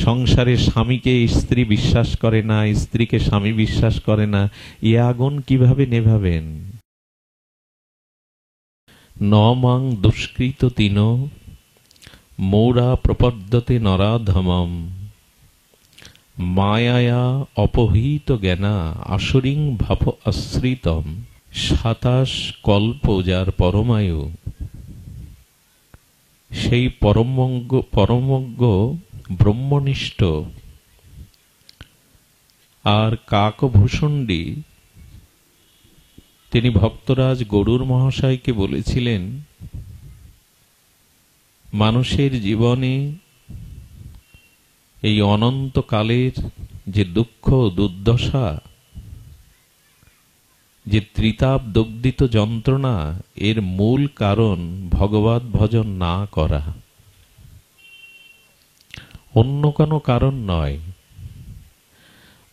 সংসারে স্বামীকে স্ত্রী বিশ্বাস করে না, স্ত্রীকে স্বামী বিশ্বাস করে না, এ আগুন কিভাবে নেভাবেন? ন মাং দুষ্কৃত তিন মৌরা প্রপদ্যতে নরাধমম মায়ায়া অপহৃত জ্ঞানা আসরিং ভাব আশ্রিতম। 27 কল্প যার পরমায়ু, সেই পরমজ্ঞ ব্রহ্মনিষ্ঠ আর কাকভূষণ্ডী তিনি ভক্তরাজ গরুর মহাশয়কে বলেছিলেন, মানুষের জীবনে এই অনন্তকালের যে দুঃখ দুর্দশা, যে ত্রিতাপ দগ্ধিত যন্ত্রণা, এর মূল কারণ ভগবৎ ভজন না করা, অন্য কোনো কারণ নয়।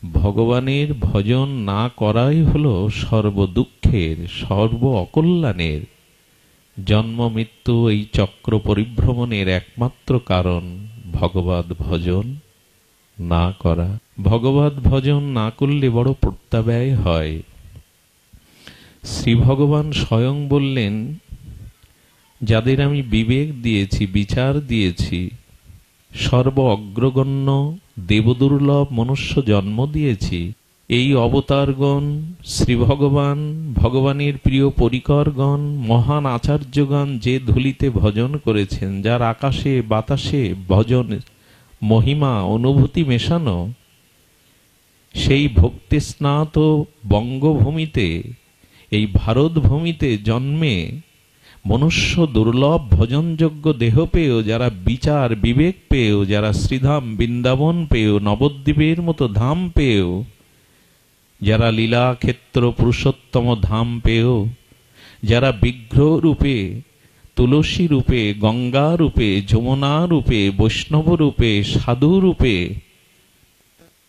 ভগবানের ভজন না করাই হলো সর্বদুঃখের, সর্ব অকল্যাণের, জন্ম মৃত্যু এই চক্র পরিভ্রমণের একমাত্র কারণ ভগবৎ ভজন না করা। ভগবৎ ভজন না করলে বড় প্রত্যাব্যয় হয়। শ্রী ভগবান স্বয়ং বললেন, যাদের আমি বিবেক দিয়েছি, বিচার দিয়েছি, সর্ব অগ্রগণ্য দেবদুর্লভ মনুষ্য জন্ম দিয়েছি, এই অবতারগণ, শ্রী ভগবান, ভগবানের প্রিয় পরিকরগণ, মহান আচার্যগণ যে ধুলিতে ভজন করেছেন, যার আকাশে বাতাসে ভজন মহিমা অনুভূতি মেশানো, সেই ভক্তি স্নাত বঙ্গভূমিতে, এই ভারত ভূমিতে জন্মে মনুষ্য দুর্লভ ভজনযোগ্য দেহ পেয়েও, যারা বিচার বিবেক পেয়েও, যারা শ্রীধাম বৃন্দাবন পেয়েও, নবদ্বীপের মতো ধাম পেয়েও, যারা লীলা ক্ষেত্র পুরুষোত্তম ধাম পেয়েও, যারা বিগ্রহ রূপে, তুলসী রূপে, গঙ্গা রূপে, যমুনা রূপে, বৈষ্ণব রূপে, সাধু রূপে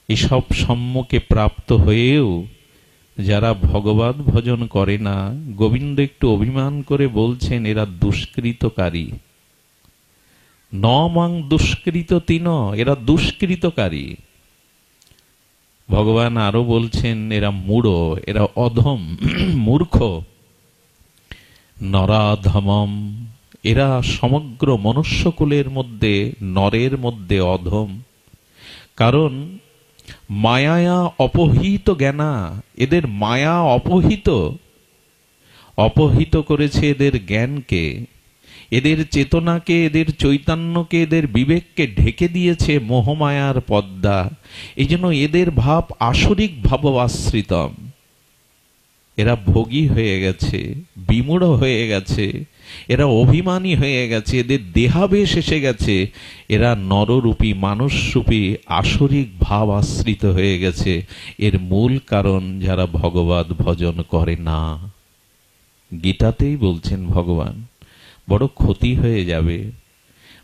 এসব সম্মুখে প্রাপ্ত হয়েও যারা ভগবৎ ভজন করে না, গোবিন্দ একটু অভিমান করে বলছেন এরা দুষ্কৃতকারী। ন মাং দুষ্কৃত তিন, এরা দুষ্কৃতকারী। ভগবান আরো বলছেন এরা মূঢ়, এরা অধম, মূর্খ। নরাধমম, এরা সমগ্র মনুষ্যকুলের মধ্যে, নরের মধ্যে অধম। কারণ মায়া অপহৃত জ্ঞানা, এদের মায়া অপহৃত করেছে এদের জ্ঞানকে, এদের চেতনাকে, এদের চৈতন্যকে, এদের বিবেককে ঢেকে দিয়েছে মোহমায়ার পদ্মা। এই জন্য এদের ভাব আসরিক ভাবাশ্রিতম। এরা ভোগী হয়ে গেছে, বিমূঢ় হয়ে গেছে, এরা অভিমানী হয়ে গেছে, এদের দেহাবেশ এসে গেছে, এরা নররূপী মানুষরূপী আসরিক ভাব আশ্রিত হয়ে গেছে। এর মূল কারণ যারা ভগবৎ ভজন করে না। গীতাতেই বলছেন ভগবান, বড় ক্ষতি হয়ে যাবে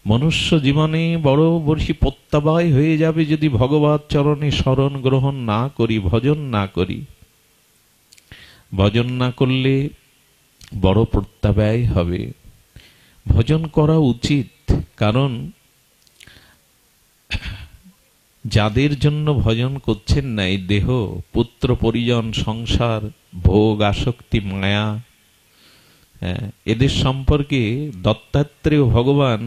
মনুষ্য জীবনে, বড় বড়ি প্রত্যাবায় হয়ে যাবে যদি ভগবৎ চরণে শরণ গ্রহণ না করি, ভজন না করি। ভজন না করলে বড় প্রত্যাব্যয় হবে। ভজন করা উচিত, কারণ যাদের জন্য ভজন করছেন না, এই দেহ, পুত্র পরিজন, সংসার, ভোগ আসক্তি, মায়া, এদের সম্পর্কে দত্তাত্রেয় ভগবান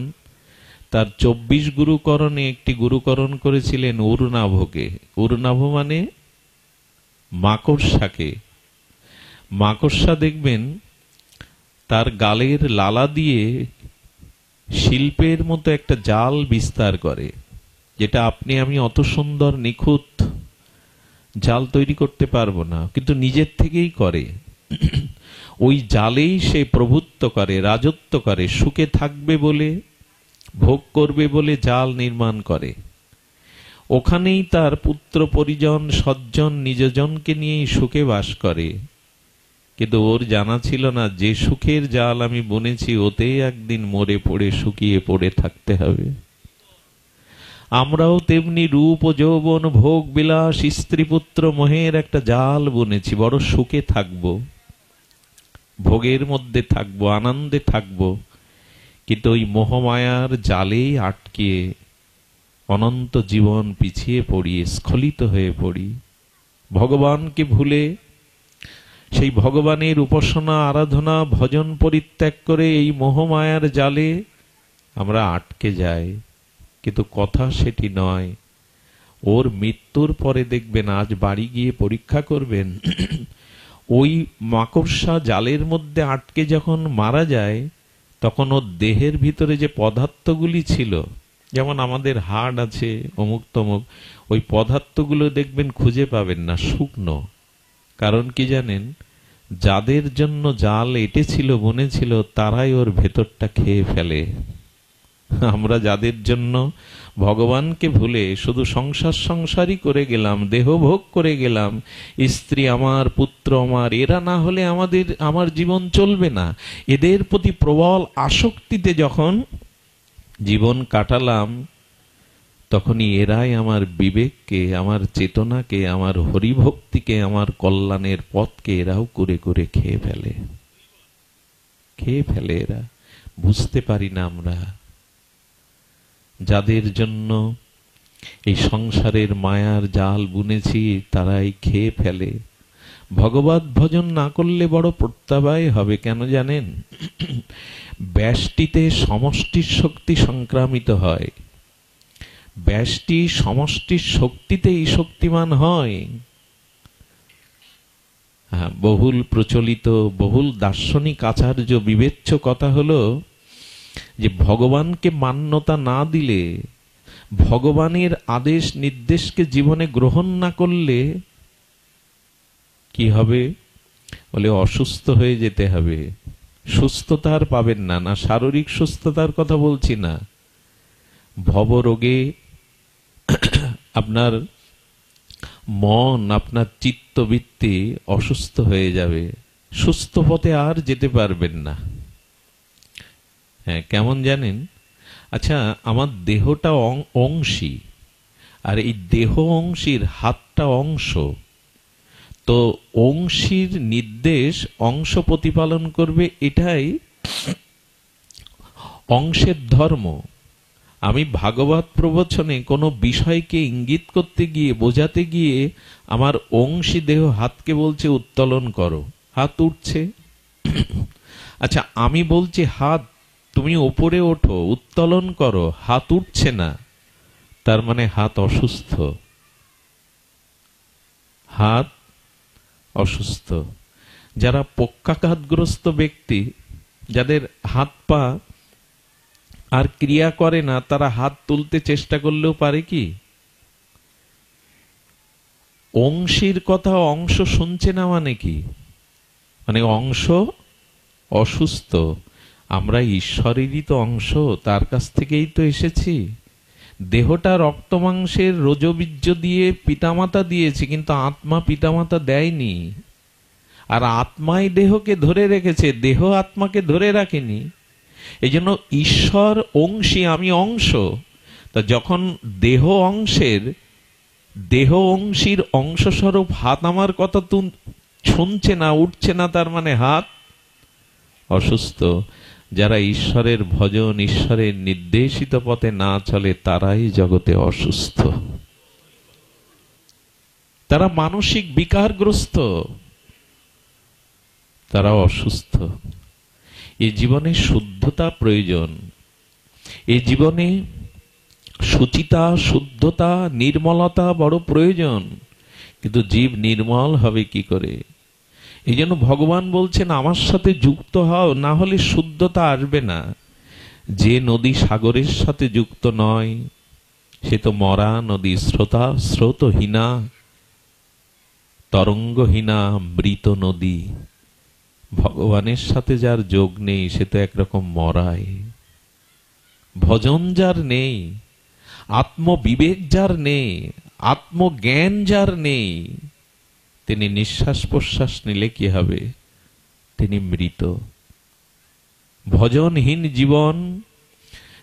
তার 24 গুরুকরণে একটি গুরুকরণ করেছিলেন উরনাভকে। উরনাভ মানে মাকড়সাকে। মাকড়সা দেখবেন তার গালের লালা দিয়ে শিল্পের মতো একটা জাল বিস্তার করে, যেটা আপনি আমি অত সুন্দর নিখুঁত জাল তৈরি করতে পারবো না, কিন্তু নিজের থেকেই করে। ওই জালেই সে প্রভুত্ব করে, রাজত্ব করে, সুখে থাকবে বলে, ভোগ করবে বলে জাল নির্মাণ করে। ওখানেই তার পুত্র পরিজন সজ্জন নিজজনকে নিয়েই সুখে বাস করে। কিন্তু ওর জানা ছিল না যে সুখের জাল আমি বুনেছি ওতেই একদিন মরে পড়ে শুকিয়ে পড়ে থাকতে হবে। আমরাও তেমনি রূপ ও যৌবন, ভোগ বিলাস, স্ত্রী পুত্র মোহের একটা জাল বুনেছি, বড় সুখে থাকবো, ভোগের মধ্যে থাকবো, আনন্দে থাকবো, কিন্তু ওই মোহমায়ার জালেই আটকে অনন্ত জীবন পিছিয়ে পড়ি, স্খলিত হয়ে পড়ি। ভগবানকে ভুলে, সেই ভগবানের উপাসনা আরাধনা ভজন পরিত্যাগ করে এই মোহমায়ার জালে আমরা আটকে যাই। কিন্তু কথা সেটি নয়। ওর মৃত্যুর পরে দেখবেন, আজ বাড়ি গিয়ে পরীক্ষা করবেন, ওই মাকড়সা জালের মধ্যে আটকে যখন মারা যায়, তখন ওর দেহের ভিতরে যে পদার্থগুলি ছিল, যেমন আমাদের হাড় আছে, অমুক তমুক, ওই পদার্থগুলো দেখবেন খুঁজে পাবেন না, শুকনো। কারণ কি জানেন? যাদের জন্য জাল এঁটেছিল, বুনেছিল, তারাই ওর ভেতরটা খেয়ে ফেলে। আমরা যাদের জন্য ভগবানকে ভুলে শুধু সংসারই করে গেলাম, দেহ ভোগ করে গেলাম, স্ত্রী আমার, পুত্র আমার, এরা না হলে আমার জীবন চলবে না, এদের প্রতি প্রবল আসক্তিতে যখন জীবন কাটালাম, তখনই এরাই আমার বিবেককে, আমার চেতনাকে, আমার হরিভক্তিকে, আমার কল্যাণের পথকে এরাও করে করে খেয়ে ফেলে। এরা বুঝতে পারি না আমরা। যাদের জন্য এই সংসারের মায়ার জাল বুনেছি, তারাই খেয়ে ফেলে। ভগবত ভজন না করলে বড় প্রত্যাবায় হবে। কেন জানেন? ব্যষ্টিতে সমষ্টির শক্তি সংক্রামিত হয়। ব্যষ্টি সমষ্টির শক্তিতেই শক্তিমান হয়। বহুল প্রচলিত, বহুল দার্শনিক আচার্য বিবেচ্য কথা হলো যে ভগবানকে মান্যতা না দিলে, ভগবানের আদেশ নির্দেশকে জীবনে গ্রহণ না করলে কি হবে? বলে অসুস্থ হয়ে যেতে হবে। সুস্থতা আর পাবেন না। না, শারীরিক সুস্থতার কথা বলছি না, ভবরোগে আপনার মন, আপনার চিত্তবৃত্তি অসুস্থ হয়ে যাবে, সুস্থ পথে আর যেতে পারবেন না। হ্যাঁ, কেমন জানেন? আচ্ছা, আমার দেহটা অংশী, আর এই দেহ অংশীর হাতটা অংশ। তো অংশীর নির্দেশ অংশ প্রতিপালন করবে, এটাই অংশের ধর্ম। আমি ভাগবত প্রবচনে কোনো বিষয়কে ইঙ্গিত করতে গিয়ে, বোঝাতে গিয়ে, আমার অংশী দেহ হাতকে বলছে উত্তোলন করো, হাত উঠছে। আচ্ছা, আমি বলছি হাত তুমি ওপরে ওঠো, উত্তোলন করো, হাত উঠছে না, তার মানে হাত অসুস্থ। হাত অসুস্থ। যারা পক্ষাঘাতগ্রস্ত ব্যক্তি, যাদের হাত পা আর ক্রিয়া করে না, তারা হাত তুলতে চেষ্টা করলেও পারে কি? অংশীর কথা অংশ শুনছে না মানে কি? মানে অংশ অসুস্থ। আমরা ঈশ্বরেরই তো অংশ, তার কাছ থেকেই তো এসেছি। দেহটা রক্ত মাংসের রোজবীর্য দিয়ে পিতামাতা দিয়েছে, কিন্তু আত্মা পিতামাতা দেয়নি। আর আত্মাই দেহকে ধরে রেখেছে, দেহ আত্মাকে ধরে রাখেনি। এই জন্য ঈশ্বর অংশী, আমি অংশ। তা যখন দেহ অংশীর অংশস্বরূপ হাত আমার কথা শুনছে না, উঠছে না, তার মানে হাত অসুস্থ। যারা ঈশ্বরের ভজন, ঈশ্বরের নির্দেশিত পথে না চলে, তারাই জগতে অসুস্থ। তারা মানসিক বিকারগ্রস্ত, তারা অসুস্থ। এই জীবনে শুদ্ধতা প্রয়োজন। এই জীবনে শুচিতা, শুদ্ধতা, নির্মলতা বড় প্রয়োজন। কিন্তু জীব নির্মল হবে কি করে? এই জন্য ভগবান বলছেন আমার সাথে যুক্ত হও, না হলে শুদ্ধতা আসবে না। যে নদী সাগরের সাথে যুক্ত নয়, সে তো মরা নদী, স্রোতহীনা, তরঙ্গহীনা, মৃত নদী। ভগবানের সাথে যার যোগ নেই, সে তো একরকম মরাই। ভজন যার নেই, আত্মবিবেক যার নেই, আত্মজ্ঞান যার নেই, তিনি নিঃশ্বাস প্রশ্বাস নিলে কি হবে? তিনি মৃত। ভজনহীন জীবন,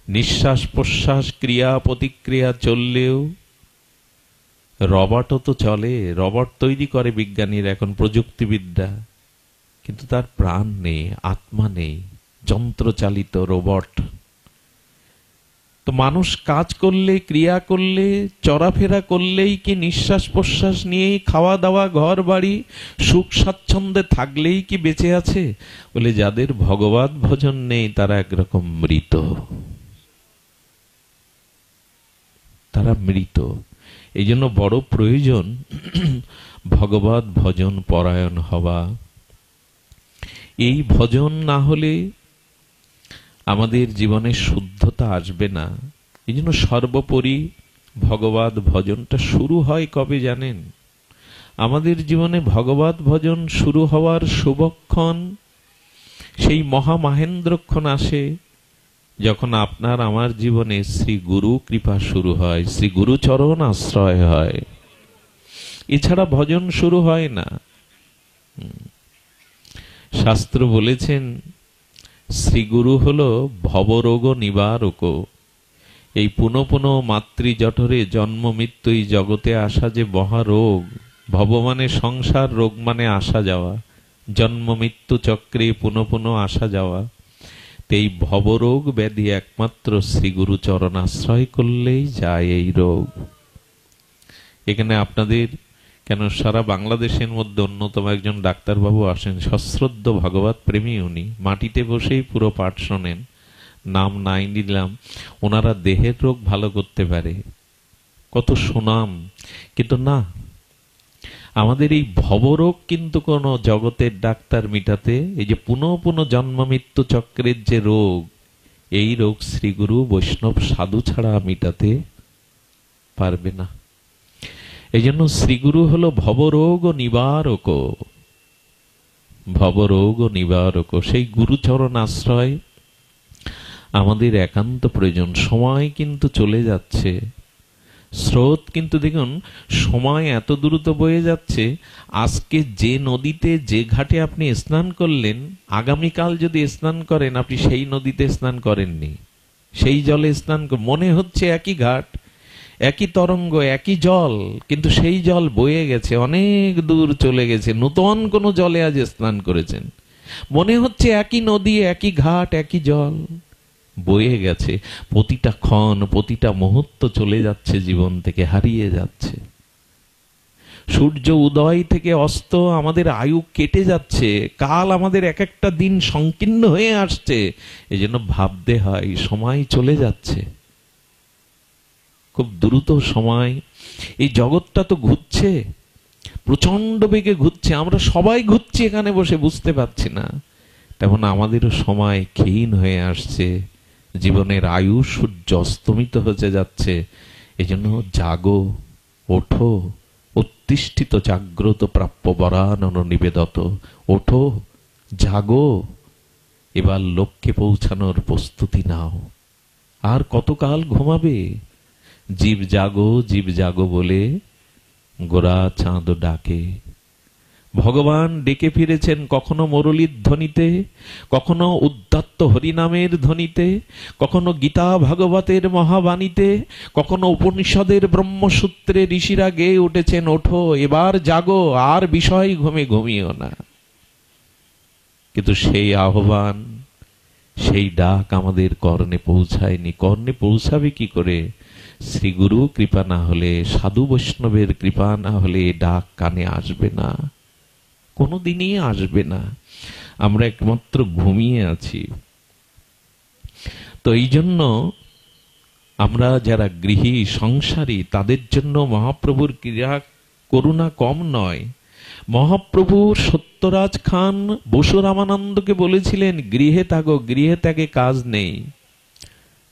নিঃশ্বাস প্রশ্বাস ক্রিয়া প্রতিক্রিয়া চললেও, রবটও তো চলে, রবট তৈরি করে বিজ্ঞানীরা এখন, প্রযুক্তিবিদ্যা, কিন্তু তার প্রাণ নেই, আত্মা নেই, যন্ত্রচালিত রোবট। তো মানুষ কাজ করলে, ক্রিয়া করলে, চলাফেরা করলেই কি, নিঃশ্বাস প্রশ্বাস নিয়েই, খাওয়া দাওয়া, ঘর বাড়ি, সুখ স্বাচ্ছন্দ্যে থাকলেই কি বেঁচে আছে? বলে যাদের ভগবত ভজন নেই তারা একরকম মৃত, তারা মৃত। এই জন্য বড় প্রয়োজন ভগবত ভজন পরায়ণ হওয়া। এই ভজন না হলে আমাদের জীবনে শুদ্ধতা আসবে না। এই জন্য সর্বোপরি ভগবত ভজনটা শুরু হয় কবে জানেন? আমাদের জীবনে ভগবত ভজন শুরু হওয়ার শুভক্ষণ, সেই মহামাহেন্দ্রক্ষণ আসে যখন আপনার আমার জীবনে শ্রী গুরু কৃপা শুরু হয়, শ্রী গুরু চরণ আশ্রয় হয়। এছাড়া ভজন শুরু হয় না। শাস্ত্র বলেছেন শ্রীগুরু হল ভবরোগ নিবারক। এই পুনঃ পুনঃ মাতৃজঠরে জন্ম মৃত্যু, এই জগতে আসা যে মহারোগ, ভব মানে সংসার, রোগ মানে আসা যাওয়া, জন্ম মৃত্যু চক্রে পুনঃ পুনঃ আসা যাওয়া, এই ভবরোগ ব্যাধি একমাত্র শ্রীগুরু চরণ আশ্রয় করলেই যায় এই রোগ। এখানে আপনাদের কেন সারা বাংলাদেশের মধ্যে অন্যতম একজন ডাক্তারবাবু আসেন, সশ্রদ্ধ ভগবত প্রেমী, উনি মাটিতে বসেই পুরো পাঠ শোনেন, নাম নাই নিলাম। ওনারা দেহের রোগ ভালো করতে পারে, কত সুনাম। কিন্তু না, আমাদের এই ভবরোগ কিন্তু কোন জগতের ডাক্তার মিটাতে, এই যে পুনঃ পুনঃ জন্ম মৃত্যু চক্রের যে রোগ, এই রোগ শ্রীগুরু বৈষ্ণব সাধু ছাড়া মিটাতে পারবে না। এই জন্য শ্রীগুরু হলো ভবরোগ নিবারক, ভবরোগ নিবারক। সেই গুরুচরণ আশ্রয় আমাদের একান্ত প্রয়োজন। সময় কিন্তু চলে যাচ্ছে, স্রোত কিন্তু দেখুন সময় এত দ্রুত বয়ে যাচ্ছে। আজকে যে নদীতে, যে ঘাটে আপনি স্নান করলেন, আগামীকাল যদি স্নান করেন, আপনি সেই নদীতে স্নান করেননি, সেই জলে স্নান মনে হচ্ছে একই ঘাট, একই তরঙ্গ, একই জল, কিন্তু সেই জল বয়ে গেছে, অনেক দূর চলে গেছে, নূতন কোন জলে আজ স্নান করেছেন। মনে হচ্ছে একই নদী, একই ঘাট, একই জল, বয়ে গেছে। প্রতিটা ক্ষণ, প্রতিটা মুহূর্ত চলে যাচ্ছে, জীবন থেকে হারিয়ে যাচ্ছে। সূর্য উদয় থেকে অস্ত আমাদের আয়ু কেটে যাচ্ছে, কাল আমাদের এক একটা দিন সংকীর্ণ হয়ে আসছে। এই জন্য ভাবতে হয় সময় চলে যাচ্ছে, খুব দ্রুত সময়। এই জগৎটা তো ঘুরছে, প্রচন্ড বেগে ঘুরছে, আমরা সবাই ঘুরছি এখানে বসে, বুঝতে পারছি না। তেমন আমাদেরও সময় ক্ষীণ হয়ে আসছে, জীবনের আয়ু সূর্য অস্তমিত হতে যাচ্ছে। এই জন্য জাগো, ওঠো, উত্তিষ্ঠিত জাগ্রত প্রাপ্য বরানন নিবেদত। ওঠো, জাগো, এবার লক্ষ্যে পৌঁছানোর প্রস্তুতি নাও। আর কতকাল ঘুমাবে? জীব জাগো, জীব জাগো বলে গোরা চাঁদ ডাকে। ভগবান ডেকে ফিরেছেন কখনো মুরলীর ধ্বনিতে, কখনো উদ্যত্ত হরিনামের ধ্বনিতে, কখনো গীতা ভাগবতের মহাবাণীতে, কখনো উপনিষদের ব্রহ্মসূত্রে ঋষিরা গেয়ে উঠেছেন, ওঠো এবার জাগো, আর বিষয় ঘুমিও না। কিন্তু সেই আহ্বান, সেই ডাক আমাদের কর্ণে পৌঁছায়নি। কর্ণে পৌঁছাবে কি করে? শ্রীগুরু কৃপা না হলে, সাধু বৈষ্ণবের কৃপা না হলে ডাক কানে আসবে না, কোনোদিনই আসবে না। আমরা একমাত্র ঘুমিয়ে আছি। তো এই জন্য আমরা যারা গৃহী, সংসারী, তাদের জন্য মহাপ্রভুর ক্রিয়া করুণা কম নয়। মহাপ্রভু সত্যরাজ খান বসু রামানন্দকে বলেছিলেন, গৃহে থাকো, গৃহে থেকে কাজ নেই,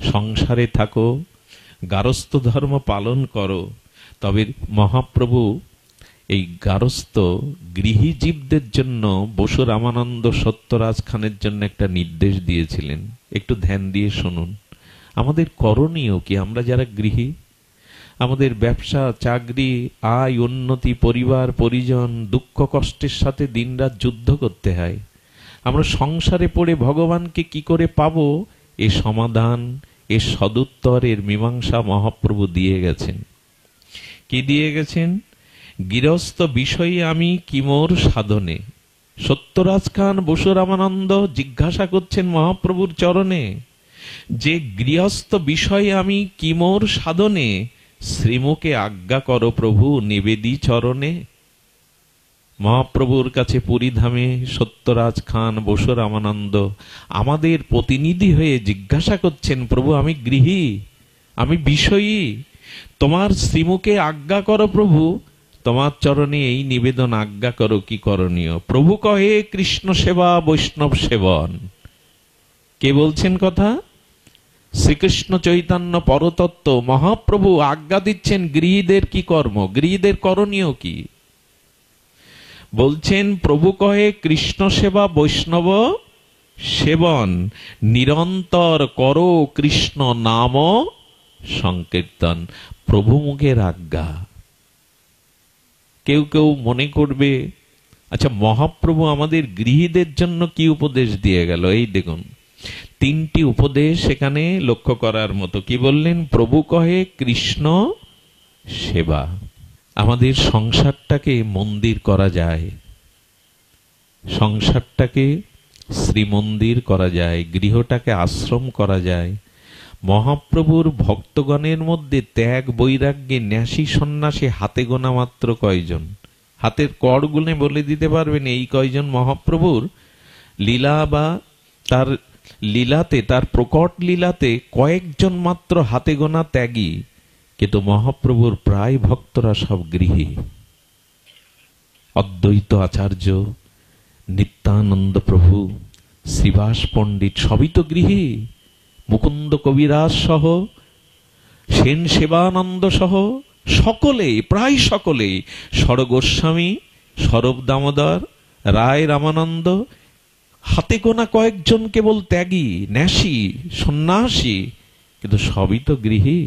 সংসারে থাকো, গারস্থ ধর্ম পালন করো। তবে মহাপ্রভু এই গারস্থ গৃহী জীবদের জন্য বসু রামানন্দ সত্যরাজ খানের জন্য একটা নির্দেশ দিয়েছিলেন। একটু ধ্যান দিয়ে শুনুন। আমাদের করণীয় কি? আমরা যারা গৃহী, আমাদের ব্যবসা, চাকরি, আয়, উন্নতি, পরিবার পরিজন, দুঃখ কষ্টের সাথে দিনরাত যুদ্ধ করতে হয়। আমরা সংসারে পড়ে ভগবানকে কি করে পাবো, এ সমাধান, এর সদুত্তর, এর মীমাংসা মহাপ্রভু দিয়ে গেছেন। কি দিয়ে গেছেন? গৃহস্থ বিষয়ে আমি কি মোর সাধনে। সত্যরাজ খান বসু রামানন্দ জিজ্ঞাসা করছেন মহাপ্রভুর চরণে, যে গৃহস্থ বিষয়ে আমি কি মোর সাধনে, শ্রীমুখে আজ্ঞা করো প্রভু নিবেদি চরণে। মহাপ্রভুর কাছে পুরীধামে সত্যরাজ খান বসু রামানন্দ আমাদের প্রতিনিধি হয়ে জিজ্ঞাসা করছেন, প্রভু আমি গৃহী, আমি বিষয়ী, তোমার শ্রীমুখে আজ্ঞা করো প্রভু, তোমার চরণে এই নিবেদন আজ্ঞা করো কি করণীয়। প্রভু কহে কৃষ্ণ সেবা বৈষ্ণব সেবন। কে বলছেন কথা? শ্রীকৃষ্ণ চৈতন্য পরতত্ত্ব মহাপ্রভু আজ্ঞা দিচ্ছেন গৃহীদের কি কর্ম, গৃহীদের করণীয় কি। বলছেন প্রভু কহে কৃষ্ণ সেবা বৈষ্ণব সেবন, নিরন্তর করো কৃষ্ণ নাম সংকীর্তন। প্রভু মুখের আজ্ঞা। কেউ কেউ মনে করবে আচ্ছা মহাপ্রভু আমাদের গৃহীদের জন্য কি উপদেশ দিয়ে গেল। এই দেখুন তিনটি উপদেশ এখানে লক্ষ্য করার মতো। কি বললেন? প্রভু কহে কৃষ্ণ সেবা। আমাদের সংসারটাকে মন্দির করা যায়, সংসারটাকে শ্রীমন্দির করা যায়, গৃহটাকে আশ্রম করা যায়। মহাপ্রভুর ভক্তগণের মধ্যে ত্যাগ বৈরাগ্যে ন্যাসী সন্ন্যাসী হাতে গোনা মাত্র কয়জন? হাতের কড় গুনে বলে দিতে পারবেন এই কয়জন মহাপ্রভুর লীলা বা তার লীলাতে, তার প্রকট লীলাতে কয়েকজন মাত্র হাতে গোনা ত্যাগী। কিন্তু মহাপ্রভুর প্রায় ভক্তরা সব গৃহী। অদ্বৈত আচার্য, নিত্যানন্দ প্রভু, শ্রীবাস পণ্ডিত সবই তো গৃহী। মুকুন্দ কবিরাজ সহ, সেন সেবানন্দ সহ সকলেই, প্রায় সকলেই, সর গোস্বামী, স্বরূপ দামোদর, রায় রামানন্দ, হাতে গোনা কয়েকজন কেবল ত্যাগী ন্যাসী সন্ন্যাসী, কিন্তু সবই তো গৃহী।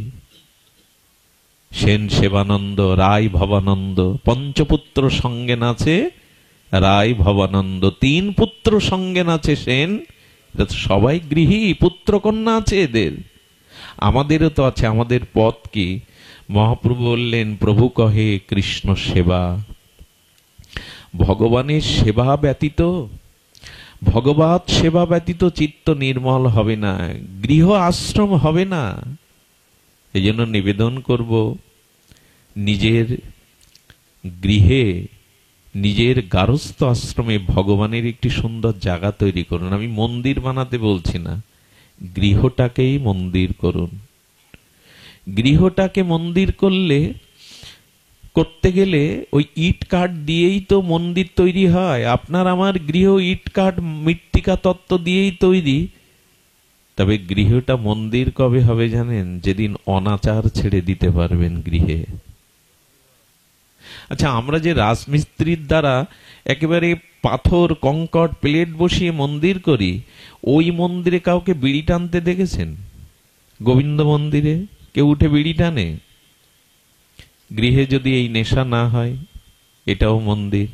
সেন সেবানন্দ, রায় ভবানন্দ, পঞ্চপুত্র সঙ্গে নাচে রায় ভবানন্দ, তিন পুত্র সঙ্গে নাচে সেন। সবাই গৃহী, পুত্র কন্যা আছে এদের। আমাদেরও তো আছে। আমাদের পথ কি? মহাপ্রভু বললেন প্রভু কহে কৃষ্ণ সেবা। ভগবানের সেবা ব্যতীত, ভগবত সেবা ব্যতীত চিত্ত নির্মল হবে না, গৃহ আশ্রম হবে না। এই জন্য নিবেদন করব নিজের গৃহে, নিজের গারস্থ আশ্রমে ভগবানের একটি সুন্দর জায়গা তৈরি করুন। আমি মন্দির বানাতে বলছি না, গৃহটাকেই মন্দির করুন। গৃহটাকে মন্দির করতে গেলে ওই ইট কাঠ দিয়েই তো মন্দির তৈরি হয়। আপনার আমার গৃহ ইট কাঠ মৃত্তিকা তত্ত্ব দিয়েই তৈরি। তবে গৃহটা মন্দির কবে হবে জানেন? যেদিন অনাচার ছেড়ে দিতে পারবেন গৃহে। আচ্ছা আমরা যে রাজমিস্ত্রির দ্বারা একেবারে পাথর কংকর প্লেট বসিয়ে মন্দির করি, ওই মন্দিরে কাউকে বিড়ি টানতে দেখেছেন? গোবিন্দ মন্দিরে কেউ উঠে বিড়ি টানে? গৃহে যদি এই নেশা না হয়, এটাও মন্দির।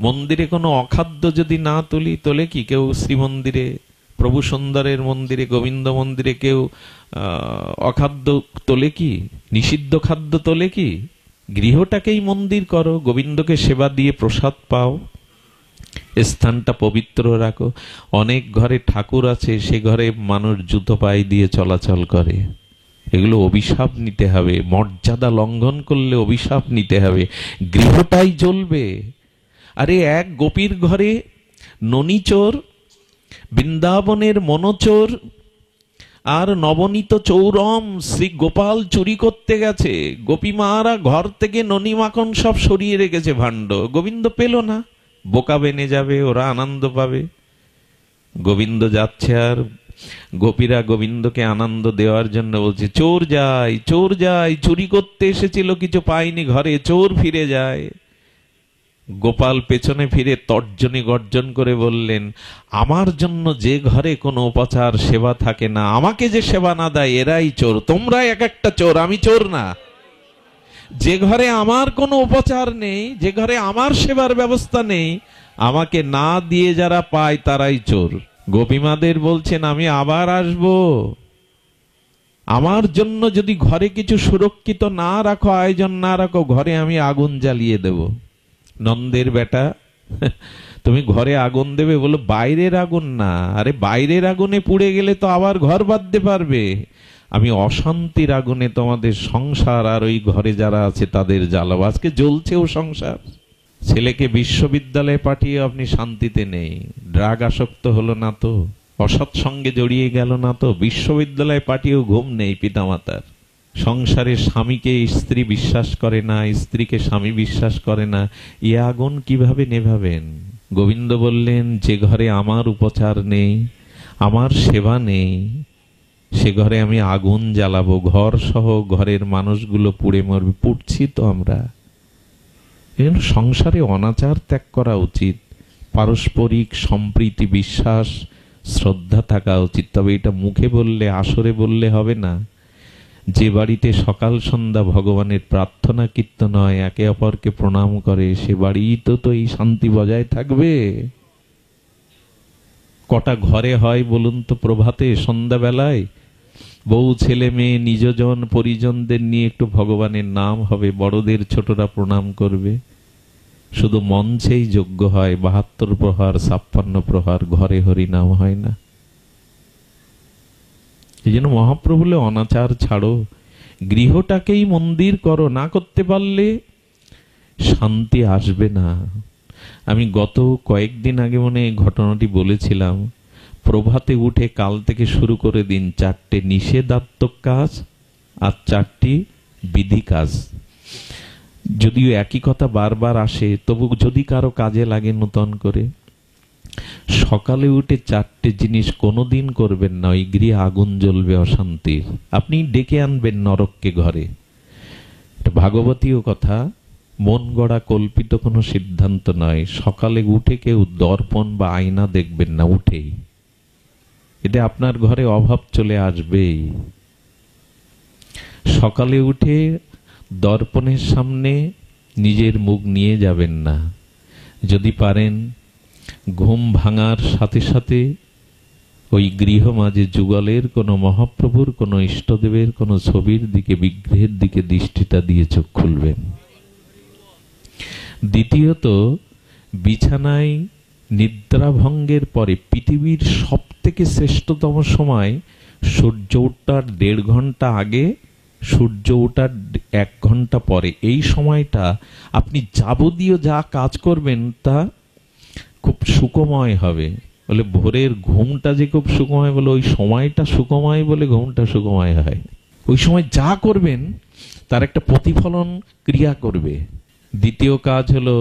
মন্দিরে কোনো অখাদ্য যদি না তোলে কি কেউ? শ্রীমন্দিরে, প্রভু সুন্দরের মন্দিরে, গোবিন্দ মন্দিরে কেউ অখাদ্য তোলে কি? নিষিদ্ধ খাদ্য তোলে কি? গৃহটাকেই মন্দির করো, গোবিন্দকে সেবা দিয়ে প্রসাদ পাও, স্থানটা পবিত্র রাখো। অনেক ঘরে ঠাকুর আছে, সে ঘরে মানুষ জুতো পায়ে দিয়ে চলাচল করে। এগুলো অভিশাপ নিতে হবে। মর্যাদা লঙ্ঘন করলে অভিশাপ নিতে হবে। গৃহটাই জ্বলবে। আরে এক গোপীর ঘরে ননীচোর, বৃন্দাবনের মনোচোর আর নবনীত চৌরম শ্রী গোপাল চুরি করতে গেছে। গোপীমারা ঘর থেকে ননী মাখন সব সরিয়ে রেখেছে ভাণ্ড। গোবিন্দ পেল না, বোকা বেনে যাবে, ওরা আনন্দ পাবে। গোবিন্দ যাচ্ছে আর গোপীরা গোবিন্দকে আনন্দ দেওয়ার জন্য বলছে চোর যায়, চোর যায়, চুরি করতে এসেছিল কিছু পায়নি ঘরে, চোর ফিরে যায়। গোপাল পেছনে ফিরে তর্জনী গর্জন করে বললেন, আমার জন্য যে ঘরে কোনো উপচার সেবা থাকে না, আমাকে যে সেবা না দেয়, এরাই চোর। তোমরা এক একটা চোর, আমি চোর না। যে ঘরে আমার কোনো উপচার নেই, যে ঘরে আমার সেবার ব্যবস্থা নেই, আমাকে না দিয়ে যারা পায় তারাই চোর। গোপীমাদের বলছেন আমি আবার আসব। আমার জন্য যদি ঘরে কিছু সুরক্ষিত না রাখো, আয়োজন না রাখো, ঘরে আমি আগুন জ্বালিয়ে দেব। নন্দের বেটা তুমি ঘরে আগুন দেবে, বলো বাইরের আগুন না। আরে বাইরের আগুনে পুড়ে গেলে তো আবার ঘর বাঁধতে পারবে। আমি অশান্তির আগুনে তোমাদের সংসার আর ওই ঘরে যারা আছে তাদের জ্বালাবো। আজকে জ্বলছেও সংসার। ছেলেকে বিশ্ববিদ্যালয়ে পাঠিয়ে আপনি শান্তিতে নেই, ড্রাগ আসক্ত হলো না তো, অসৎসঙ্গে জড়িয়ে গেল না তো, বিশ্ববিদ্যালয়ে পাঠিয়েও ঘুম নেই পিতামাতার। সংসারে স্বামীকে স্ত্রী বিশ্বাস করে না, স্ত্রীকে স্বামী বিশ্বাস করে না, এ আগুন কিভাবে নেভাবেন? গোবিন্দ বললেন, যে ঘরে আমার উপচার নেই, আমার সেবা নেই, সে ঘরে আমি আগুন জ্বালাবো, ঘর সহ ঘরের মানুষগুলো পুড়ে মরবে। পুড়ছি তো আমরা। এজন্য সংসারে অনাচার ত্যাগ করা উচিত, পারস্পরিক সম্প্রীতি, বিশ্বাস, শ্রদ্ধা থাকা উচিত। তবে এটা মুখে বললে, আসরে বললে হবে না। যে বাড়িতে সকাল সন্ধ্যা ভগবানের প্রার্থনা কীর্তন হয়, একে অপরকে প্রণাম করে, সে বাড়িতে তো এই শান্তি বজায় থাকবে। কটা ঘরে হয় বলুন তো প্রভাতে সন্ধ্যাবেলায় বউ ছেলে মেয়ে নিজজন পরিজনদের নিয়ে একটু ভগবানের নাম হবে, বড়দের ছোটরা প্রণাম করবে। শুধু মঞ্চেই যজ্ঞ হয়, ৭২ প্রহার ৫৬ প্রহার, ঘরে হরি নাম হয় না। এই জন্য মহাপ্রভু বলে, অনাচার ছাড়ো, গৃহটাকেই মন্দির করো। না করতে পারলে শান্তি আসবে না। আমি গত কয়েকদিন আগে মনে ঘটনাটি বলেছিলাম। প্রভাতে উঠে কাল থেকে শুরু করে দিন ৪টে নিষেধাত্মক কাজ আর ৪টি বিধি কাজ। যদিও একই কথা বারবার আসে, তবু যদি কারো কাজে লাগে নতুন করে, সকালে উঠে ৪টে জিনিস কোনোদিন করবেন না। ওই গৃহে আগুন জ্বলবে অশান্তির, আপনি ডেকে আনবেন নরককে ঘরে। এটা ভাগবতীয় কথা, মন গড়া কল্পিত কোনো সিদ্ধান্ত নয়। সকালে উঠে কেউ দর্পণ বা আয়না দেখবেন না উঠেই। এতে আপনার ঘরে অভাব চলে আসবেই। সকালে উঠে দর্পণের সামনে নিজের মুখ নিয়ে যাবেন না। যদি পারেন ঘুম ভাঙার সাথে সাথে ওই গৃহ মাঝে যুগলের কোনো মহাপ্রভুর কোনো ইষ্টদেবের কোনো ছবির দিকে, বিগ্রহের দিকে দৃষ্টিটা দিয়ে চোখ খুলবেন। দ্বিতীয়ত, বিছানায় নিদ্রাভঙ্গের পরে পৃথিবীর সব থেকে শ্রেষ্ঠতম সময় সূর্য ওঠার ১.৫ ঘন্টা আগে, সূর্য ওঠার ১ ঘন্টা পরে। এই সময়টা আপনি যাবতীয় যা কাজ করবেন তা খুব সুখময় হবে। বলে ভোরের ঘুমটা যে খুব সুখময়, বলে ওই সময়টা সুখময় বলে ঘুমটা সুখময় হয়। ওই সময় যা করবেন তার একটা প্রতিফলন ক্রিয়া করবে। দ্বিতীয় কাজ হলো,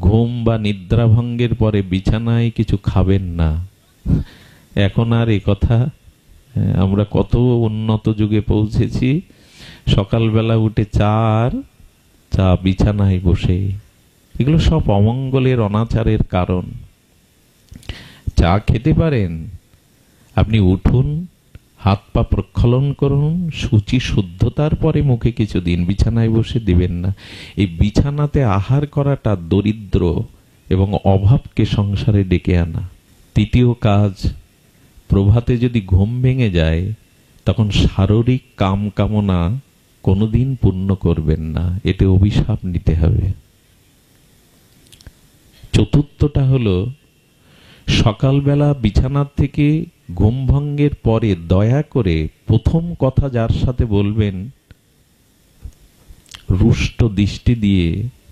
ঘুম বা নিদ্রাভঙ্গের পরে বিছানায় কিছু খাবেন না। এখন আর এ কথা, আমরা কত উন্নত যুগে পৌঁছেছি। সকালবেলা উঠে চা বিছানায় বসে, এগুলো সব অমঙ্গলের, অনাচারের কারণ। চা খেতে পারেন, আপনি উঠুন, হাত পা প্রক্ষালন করুন, শুচি শুদ্ধতার পরে মুখে কিছু দিন, বিছানায় বসে দিবেন না। এই বিছানাতে আহার করাটা দরিদ্র এবং অভাবকে সংসারে ডেকে আনা। তৃতীয় কাজ, প্রভাতে যদি ঘুম ভেঙে যায় তখন শারীরিক কাম কামনা কোনোদিন পূর্ণ করবেন না, এতে অভিশাপ নিতে হবে। চতুর্থটা হলো, সকালবেলা বিছানার থেকে ঘুম ভঙ্গের পরে দয়া করে প্রথম কথা যার সাথে বলবেন, রুষ্ট দৃষ্টি দিয়ে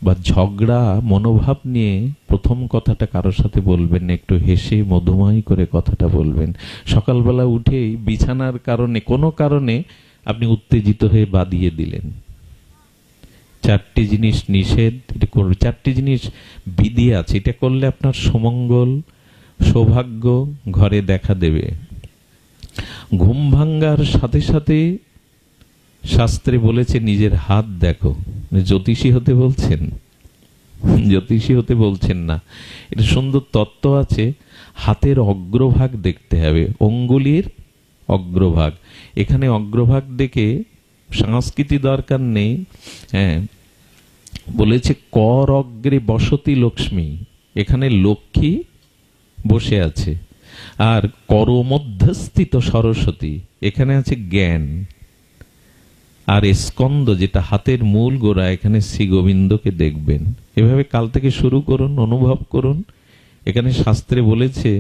বা ঝগড়া মনোভাব নিয়ে প্রথম কথাটা কারোর সাথে বলবেন না। একটু হেসে মধুময় করে কথাটা বলবেন। সকালবেলা উঠেই বিছানার কারণে, কোনো কারণে আপনি উত্তেজিত হয়ে বাদিয়ে দিলেন। ৪টি জিনিস নিষেধ, এটা করবে। ৪টি জিনিস বিধি আছে, এটা করলে আপনার সুমঙ্গল, সৌভাগ্য ঘরে দেখা দেবে। ঘুম ভাঙ্গার সাথে সাথে শাস্ত্রে বলেছে নিজের হাত দেখো। জ্যোতিষী হতে বলছেন, জ্যোতিষী হতে বলছেন না। এটা সুন্দর তত্ত্ব আছে। হাতের অগ্রভাগ দেখতে হবে, অঙ্গুলির অগ্রভাগ। এখানে অগ্রভাগ দেখে সংস্কৃতি দরকার নেই। হ্যাঁ, বলেছে কর অগ্রে বসতি লক্ষ্মী, এখানে লক্ষ্মী বসে আছে। আর কর মধ্যস্থিত সরস্বতী, এখানে আছে জ্ঞান। আর স্কন্দ, যেটা হাতের মূল গোড়া, এখানে শ্রী গোবিন্দকে দেখবেন। এভাবে কাল থেকে শুরু করুন, অনুভব করুন। এখানে শাস্ত্রে বলেছে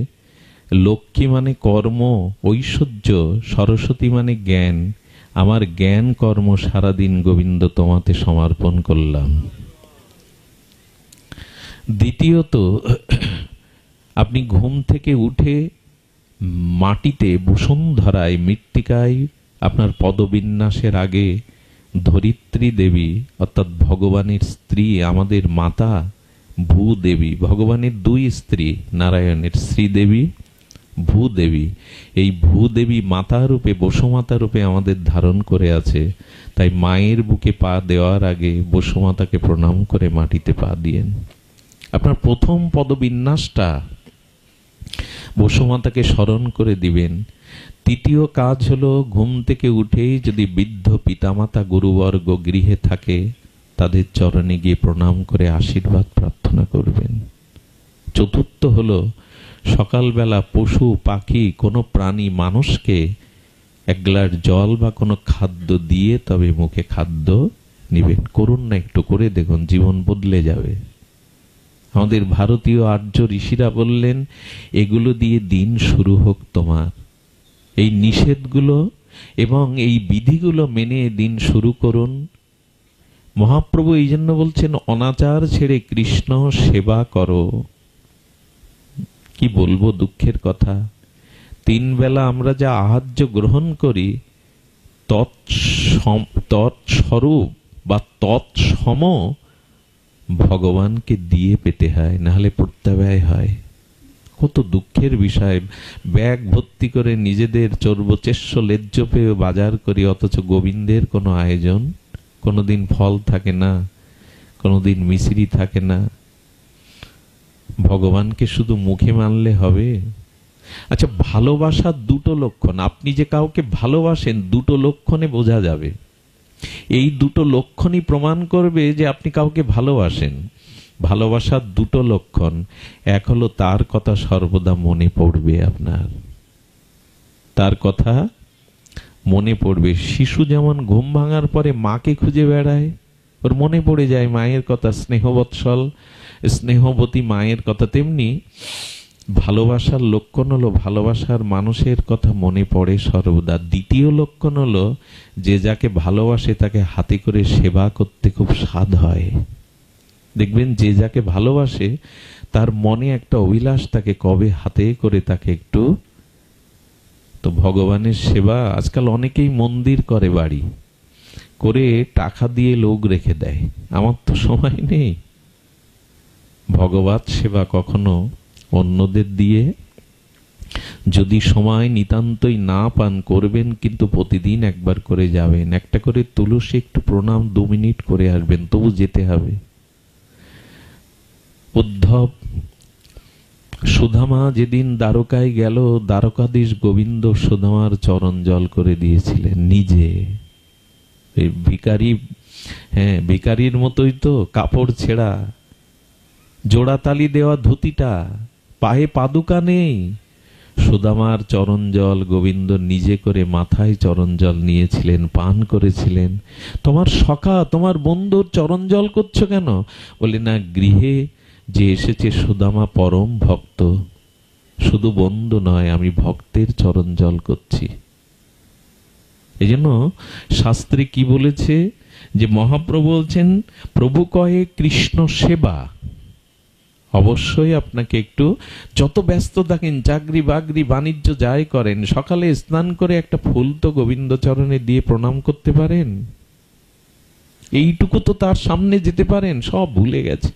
লক্ষ্মী মানে কর্ম ঐশ্বর্য, সরস্বতী মানে জ্ঞান। আমার জ্ঞান কর্ম সারাদিন গোবিন্দ তোমাতে সমর্পণ করলাম। দ্বিতীয়ত, আপনি ঘুম থেকে উঠে মাটিতে বসুন্ধরায় মৃত্তিকায় আপনার পদবিন্যাসের আগে ধরিত্রী দেবী অর্থাৎ ভগবানের স্ত্রী, আমাদের মাতা ভূদেবী, ভগবানের দুই স্ত্রী, নারায়ণের শ্রীদেবী, ভূদেবী, এই ভূদেবী মাতা রূপে, বসুমাতা রূপে আমাদের ধারণ করে আছে। তাই মায়ের বুকে পা দেওয়ার আগে বসুমাতাকে প্রণাম করে মাটিতে পা দিয়েন। আপনার প্রথম পদবিন্যাসটা বসুমাতাকে স্মরণ করে দিবেন। তৃতীয় কাজ হলো ঘুম থেকে উঠেই যদি বৃদ্ধ পিতামাতা গুরুবর্গ গৃহে থাকে তাদের চরণে গিয়ে প্রণাম করে আশীর্বাদ প্রার্থনা করবেন। চতুর্থ হলো সকালবেলা পশু পাখি কোনো প্রাণী মানুষকে এক গ্লাস জল বা কোনো খাদ্য দিয়ে তবে মুখে খাদ্য নিবেন। করুন না, একটু করে দেখুন, জীবন বদলে যাবে। আমাদের ভারতীয় আর্য ঋষিরা বললেন এগুলো দিয়ে দিন শুরু হোক তোমার। এই নিষেধগুলো এবং এই বিধিগুলো মেনে দিন শুরু করুন। মহাপ্রভু এই জন্য বলছেন অনাচার ছেড়ে কৃষ্ণ সেবা করো। কি বলবো দুঃখের কথা, তিন বেলা আমরা যা আহার্য গ্রহণ করি তৎস্বরূপ বা তৎসম ভগবানকে দিয়ে পেতে হয়, নাহলে প্রত্যাব্যয় হয়। কত দুঃখের বিষয়, ব্যাগ ভর্তি করে নিজেদের চর্বচেষ্য লেজ্জ পেয়ে বাজার করি, অথচ গোবিন্দের কোনো আয়োজন, কোনোদিন ফল থাকে না, কোনোদিন মিশ্রি থাকে না। ভগবানকে শুধু মুখে মানলে হবে? আচ্ছা, ভালোবাসার দুটো লক্ষণ, আপনি যে কাউকে ভালোবাসেন দুটো লক্ষণে বোঝা যাবে। এই দুটো লক্ষণই প্রমাণ করবে যে আপনি কাউকে ভালোবাসেন। ভালোবাসার দুটো লক্ষণ, এক হলো তার কথা সর্বদা মনে পড়বে, আপনার তার কথা মনে পড়বে। শিশু যেমন ঘুম ভাঙার পরে মাকে খুঁজে বেড়ায়, ওর মনে পড়ে যায় মায়ের কথা, স্নেহবৎসল স্নেহবতী মায়ের কথা, তেমনি ভালোবাসার লক্ষণ হলো ভালোবাসার মানুষের কথা মনে পড়ে সর্বদা। দ্বিতীয় লক্ষণ হলো যে যাকে ভালোবাসে তাকে হাতে করে সেবা করতে খুব স্বাদ হয়। দেখবেন যে যাকে ভালোবাসে তার মনে একটা অভিলাষ থাকে কবে হাতে করে তাকে একটু, তো ভগবানের সেবা আজকাল অনেকেই মন্দির করে, বাড়ি করে টাকা দিয়ে লোক রেখে দেয়। আমার তো সময় নেই। ভগবত সেবা কখনো অন্যদের দিয়ে যদি সময় নিতান্তই না পান করবেন, কিন্তু প্রতিদিন একবার করে যাবেন, একটা করে তুলসী একটু প্রণাম 2 মিনিট করে আসবেন, তবু যেতে হবে। উদ্ধব সুদামা যেদিন দ্বারকায় গেল, দ্বারকাধীশ গোবিন্দ সুদামার চরণ জল করে দিয়েছিলেন নিজে। ভিখারি, হ্যাঁ ভিখারির মতোই তো, কাপড় ছেঁড়া, জোড়াতালি দেওয়া ধুতিটা, পায়ে পাদুকা নেই। সুদামার চরণ জল গোবিন্দ নিজে করে মাথায় চরণ জল নিয়েছিলেন, পান করেছিলেন। তোমার সখা, তোমার বন্ধুর চরণ জল করছো কেন? বলে না, গৃহে যে এসেছে সুদামা পরম ভক্ত, শুধু বন্ধু নয়, আমি ভক্তের চরণ জল করছি। এই জন্য শাস্ত্রে কি বলেছে যে মহাপ্রভু বলছেন প্রভু কহে কৃষ্ণ সেবা। অবশ্যই আপনাকে একটু, যত ব্যস্ত থাকেন, চাকরি বাকরি বাণিজ্য যাই করেন, সকালে স্নান করে একটা ফুল তো গোবিন্দ চরণে দিয়ে প্রণাম করতে পারেন। এইটুকু তো তার সামনে যেতে পারেন। সব ভুলে গেছে।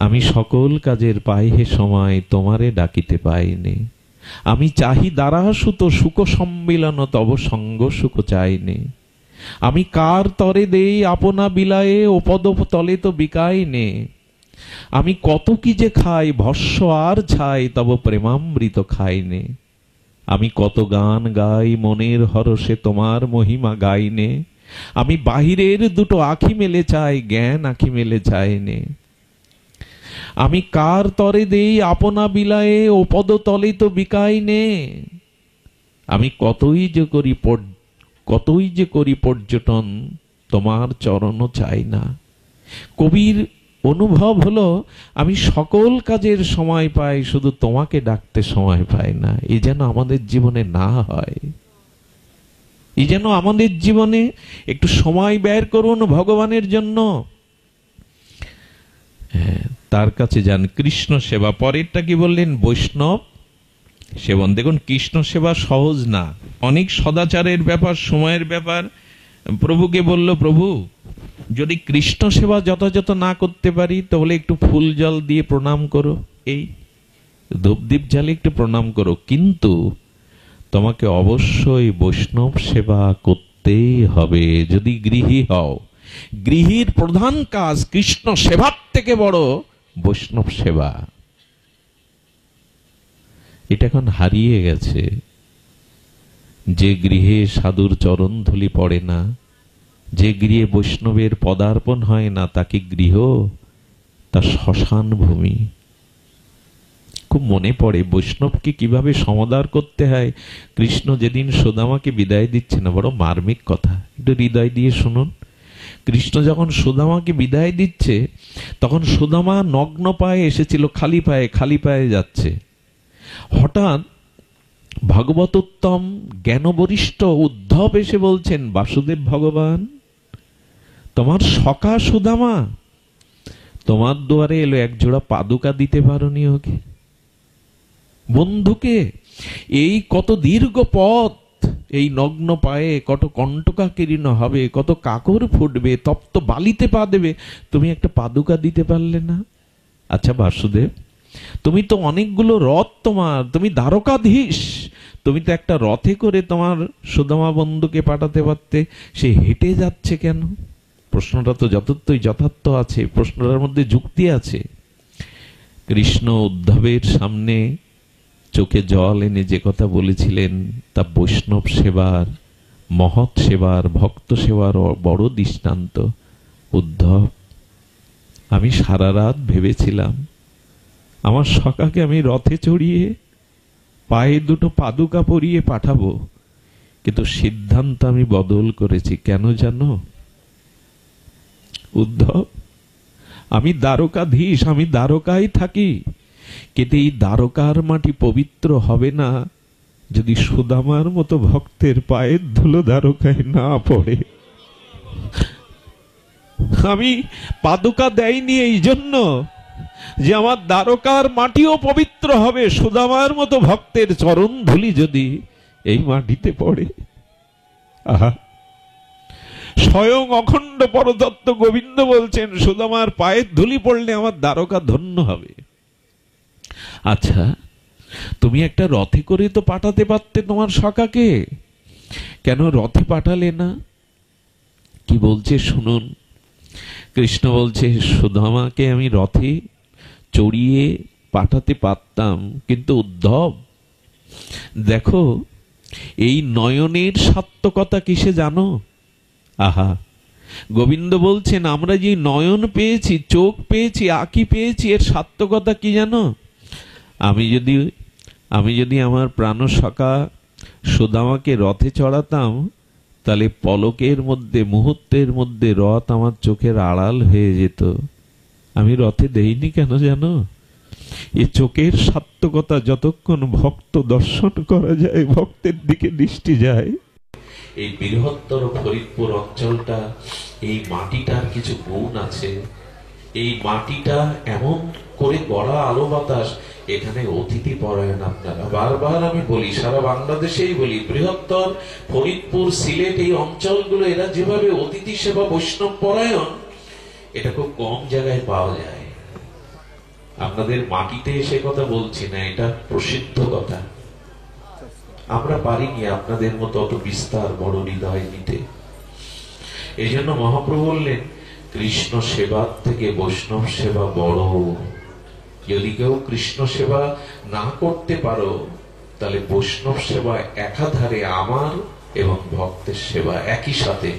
আমি সকল কাজের পাই হে সময়, তোমারে ডাকিতে পাইনি। আমি চাহি দ্বারা সুত সুখ সম্মিলন, তব সঙ্গ সুখ চাইনি। আমি কার তরে দেই আপনা বিলায়ে, ও পদ তলে তো বিকাইনে। আমি কত কি যে খাই ভস্য আর ছাই, তব প্রেমামৃত খাইনে। আমি কত গান গাই মনের হরষে, তোমার মহিমা গাইনে। আমি বাহিরের দুটো আখি মেলে চাই, জ্ঞান আখি মেলে চাইনে। আমি কার তরে দেই আপনা বিলায়ে, ও পদ তলে তো বিকাইনে। আমি কতই যে করি পর্যটন, তোমার চরণ চাই না। কবির অনুভব হলো আমি সকল কাজের সময় পাই, শুধু তোমাকে ডাকতে সময় পাই না। এই যেন আমাদের জীবনে না হয়। এই যেন আমাদের জীবনে একটু সময় ব্যয় করুন ভগবানের জন্য। তার কাছে যান, কৃষ্ণ সেবা। পরেরটা কি বললেন? বৈষ্ণব সেবন। দেখুন, কৃষ্ণ সেবা সহজ না, অনেক সদাচারের ব্যাপার, সময়ের ব্যাপার। প্রভুকে বলল, প্রভু যদি কৃষ্ণ সেবা যথাযথ না করতে পারি তাহলে একটু ফুল জল দিয়ে প্রণাম করো, এই ধূপদীপ জ্বালে একটু প্রণাম করো, কিন্তু তোমাকে অবশ্যই বৈষ্ণব সেবা করতেই হবে যদি গৃহী হও। গৃহীর প্রধান কাজ কৃষ্ণ সেবার থেকে বড় বৈষ্ণব সেবা। এটা এখন হারিয়ে গেছে। যে গৃহে সাধুর চরণ ধুলি পড়ে না, যে গৃহে বৈষ্ণবের পদার্পণ হয় না, তাকে গৃহ তার শ্মশান ভূমি। খুব মনে পড়ে বৈষ্ণবকে কিভাবে সমাদর করতে হয়। কৃষ্ণ যেদিন সুদামাকে বিদায় দিচ্ছে না, বড় মার্মিক কথা, একটু হৃদয় দিয়ে শুনুন। কৃষ্ণ যখন সুদামাকে বিদায় দিচ্ছে, তখন সুদামা নগ্ন পায়ে এসেছিল, খালি পায়ে যাচ্ছে। হঠাৎ ভাগবতোত্তম জ্ঞানবরিষ্ঠ উদ্ধব এসে বলছেন, বাসুদেব ভগবান, তোমার সখা সুদামা তোমার দুয়ারে এলো, এক জোড়া পাদুকা দিতে পারোনি ওকে? বন্ধুকে এই কত দীর্ঘ পথ, এই নগ্ন পায়ে কত কণ্টকা কিরীণ হবে, কত কাকর ফুটবে, তপ্ত বালিতে পা দেবে, তুমি একটা পাদুকা দিতে পারলে না? আচ্ছা বাসুদেব, তুমি তো অনেকগুলো রথ, তুমি দ্বারকাধীশ, তুমি তো একটা রথে করে তোমার সুদামা বন্ধুকে পাঠাতে পারতে, সে হেঁটে যাচ্ছে কেন? প্রশ্নটা তো যথার্থই যথার্থ আছে, প্রশ্নটার মধ্যে যুক্তি আছে। কৃষ্ণ উদ্ধবের সামনে চোখে জল এনে যে কথা বলেছিলেন, তা বৈষ্ণব সেবার, মহৎ সেবার, ভক্ত সেবার বড় দৃষ্টান্ত। উদ্ধব, আমি সারা রাত ভেবেছিলাম আমার সখাকে আমি রথে চড়িয়ে পায়ে দুটো পাদুকা পরিয়ে পাঠাবো, কিন্তু সিদ্ধান্ত আমি বদল করেছি। কেন জানো উদ্ধব? আমি দ্বারকাধীশ, আমি দ্বারকায় থাকি, কিন্তু এই দ্বারকার মাটি পবিত্র হবে না যদি সুদামার মতো ভক্তের পায়ের ধুলো দ্বারকায় না পড়ে। আমি পাদুকা দেয়নি এই জন্য যে আমার দ্বারকার মাটিও পবিত্র হবে, সুদামার মতো ভক্তের চরণ ধুলি যদি এই মাটিতে পড়ে। আহা, স্বয়ং অখণ্ড পরতত্ত্ব গোবিন্দ বলছেন, সুদামার পায়ের ধুলি পড়লে আমার দ্বারকা ধন্য হবে। আচ্ছা, তুমি একটা রথে করে তো পাঠাতে পারতে তোমার সখাকে, কেন রথে পাঠালে না? কি বলছে শুনুন। কৃষ্ণ বলছে, সুদামাকে আমি রথে চড়িয়ে পাঠাতে পারতাম, কিন্তু উদ্ধব দেখো, এই নয়নের সার্থকতা কিসে জানো? আহা, গোবিন্দ বলছেন, আমরা যে নয়ন পেয়েছি, চোখ পেয়েছি, আঁখি পেয়েছি, এর সার্থকতা কি জানো? আমি যদি আমার প্রাণ সখা সুদামাকে রথে চড়াতাম, তাহলে পলকের মধ্যে, মুহূর্তের মধ্যে রথ আমার চোখের আড়াল হয়ে যেত। আমি রথে দেইনি কেন জানো? এ চোখের সার্থকতা যতক্ষণ ভক্ত দর্শন করা যায়, ভক্তের দিকে দৃষ্টি যায়। এই বৃহত্তর ফরিদপুর অঞ্চলটা, এই মাটিটার কিছু গুণ আছে। এই মাটিটা এমন করে গড়া, আলো বাতাস, এখানে অতিথি পরায়ণ। আপনারা বারবার আমি বলি, সারা বাংলাদেশেই বলি, বৃহত্তর ফরিদপুর, সিলেট, এই অঞ্চলগুলো, এরা যেভাবে অতিথি সেবা, বৈষ্ণব পরায়ণ, এটা খুব কম জায়গায় পাওয়া যায়। আপনাদের মাটিতে সে কথা বলছি না, এটা প্রসিদ্ধ কথা। আমরা পারিনি আপনাদের মতো অত বিস্তার, বড় হৃদয় নিতে। এই জন্য মহাপ্রভু বললেন, কৃষ্ণ সেবার থেকে বৈষ্ণব সেবা বড়। যদি কেউ কৃষ্ণ সেবা না করতে পারো, তাহলে বৈষ্ণব সেবা একাধারে আমার এবং ভক্তের সেবা একই সাথে।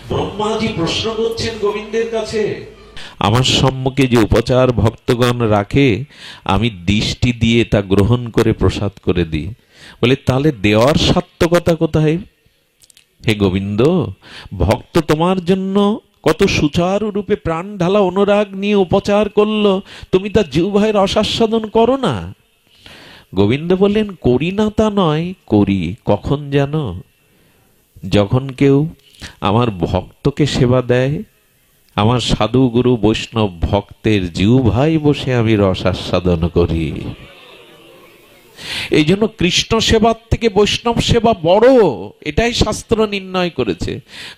ব্রহ্মাজি প্রশ্ন করছেন গোবিন্দের কাছে, আমার সম্মুখে যে উপচার ভক্তগণ রাখে, আমি দৃষ্টি দিয়ে তা গ্রহণ করে প্রসাদ করে দিই। বলে, তাহলে দেওয়ার সার্থকতা কোথায়? হে গোবিন্দ, ভক্ত তোমার জন্য কত সুচারু রূপে প্রাণ ঢালা অনুরাগ নিয়ে উপচার করলো, তুমি তার জিহ্বার রসাস্বাদন করো না? গোবিন্দ বললেন, করি না তা নয়, করি। কখন জানো? যখন কেউ আমার ভক্তকে সেবা দেয়, আমার সাধু গুরু বৈষ্ণব ভক্তের জিহ্বায় বসে আমি রসাস্বাদন করি। এই জন্য কৃষ্ণ সেবার থেকে বৈষ্ণব সেবা বড়, এটাই শাস্ত্র নির্ণয় করেছে।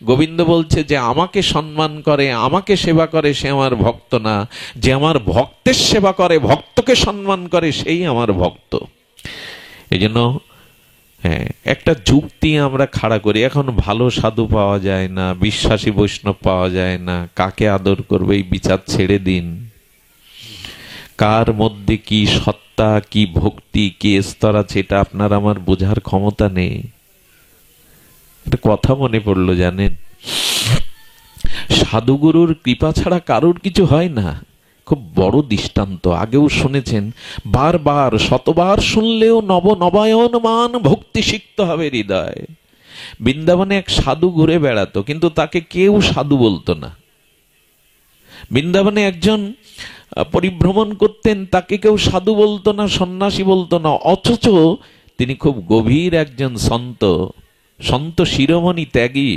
গোবিন্দ বলছে যে আমাকে সম্মান করে, আমাকে সেবা করে, সে আমার ভক্ত না। যে আমার ভক্তের সেবা করে, ভক্তকে সম্মান করে, সেই আমার ভক্ত। এই জন্য হ্যাঁ, একটা যুক্তি আমরা খাড়া করি, এখন ভালো সাধু পাওয়া যায় না, বিশ্বাসী বৈষ্ণব পাওয়া যায় না, কাকে আদর করবে এই বিচার ছেড়ে দিন। কার মধ্যে কি সত্তা, কি ভক্তি, কি স্তর আছে, এটা আপনার আমার বোঝার ক্ষমতা নেই। একটা কথা মনে পড়লো, জানেন, সাধুগুরুর কৃপা ছাড়া কারোর কিছু হয় না। খুব বড় দৃষ্টান্ত, আগেও শুনেছেন, বারবার শতবার শুনলেও নব নবায়নমান ভক্তি সিক্ত হবে হৃদয়। বৃন্দাবনে এক সাধু ঘুরে বেড়াতো, কিন্তু তাকে কেউ সাধু বলতো না। বৃন্দাবনে একজন পরিভ্রমণ করতেন, তাকে কেউ সাধু বলতো না, সন্ন্যাসী বলতো না, অথচ তিনি খুব গভীর একজন সন্ত, সন্ত শিরোমণি ত্যাগী।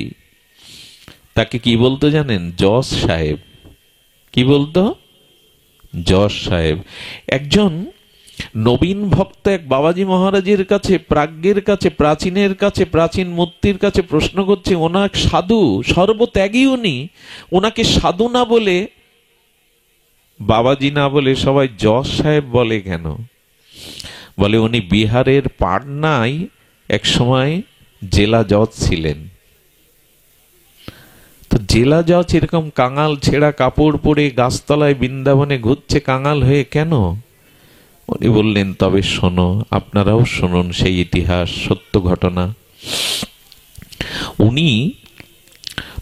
তাকে কি বলতো জানেন? যশ সাহেব। কি বলতো? যশ সাহেব। একজন নবীন ভক্ত এক বাবাজি মহারাজের কাছে, প্রাজ্ঞের কাছে, প্রাচীনের কাছে, প্রাচীন মূর্তির কাছে প্রশ্ন করছে, ওনার সাধু, সর্বত্যাগী উনি, ওনাকে সাধু না বলে, বাবাজি না বলে সবাই যশ সাহেব বলে কেন? বলে উনি বিহারের পাটনায় এক সময় জেলা জজ ছিলেন। তো জেলা জজ এরকম কাঙাল ছেঁড়া কাপড় পরে গাছতলায় বৃন্দাবনে ঘুরছে কাঙাল হয়ে কেন? উনি বললেন, তবে শোনো, আপনারাও শুনুন সেই ইতিহাস, সত্য ঘটনা। উনি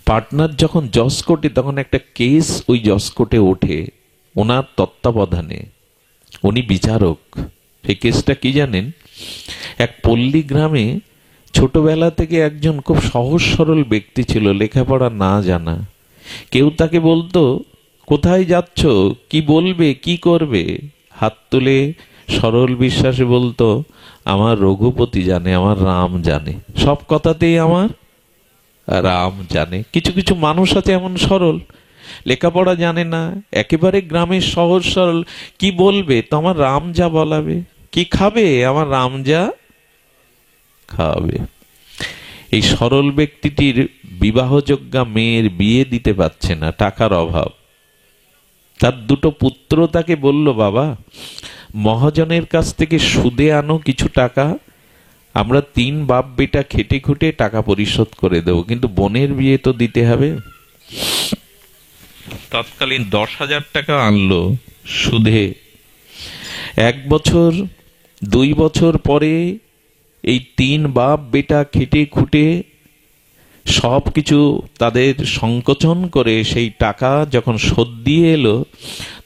পাটনার যখন জজ কোর্টে, তখন একটা কেস ওই জজ কোর্টে ওঠে ওনার তত্ত্বাবধানে, উনি বিচারক। সেই কেসটা কি জানেন? এক পল্লী গ্রামে ছোটবেলা থেকে একজন খুব সহজ সরল ব্যক্তি ছিল, লেখাপড়া না জানা। কেউ তাকে বলতো, কোথায় যাচ্ছ, কি বলবে, কি করবে, হাত তুলে সরল বিশ্বাসে বলতো, আমার রঘুপতি জানে, আমার রাম জানে, সব কথাতেই আমার রাম জানে। কিছু কিছু মানুষ আছে এমন সরল, লেখাপড়া জানে না, একেবারে গ্রামের সহজ সরল, কি বলবে তো আমার রাম যা বলাবে, কি খাবে আমার রাম যা খাওয়াবে। এই সরল ব্যক্তিটির বিবাহযোগ্যা মেয়ের বিয়ে দিতে পারছে না, টাকার অভাব। তার দুটো পুত্র তাকে বলল, বাবা, মহাজনের কাছ থেকে সুদে আনো কিছু টাকা, আমরা 3 বাপ বেটা খেটে খুটে টাকা পরিশোধ করে দেব, কিন্তু বোনের বিয়ে তো দিতে হবে। তৎকালীন 10,000 টাকা আনলো সুদে। 1 বছর 2 বছর পরে এই 3 বাপ বেটা খেটে খুটে সবকিছু তাদের সংকোচন করে সেই টাকা যখন শোধ দিয়ে এলো,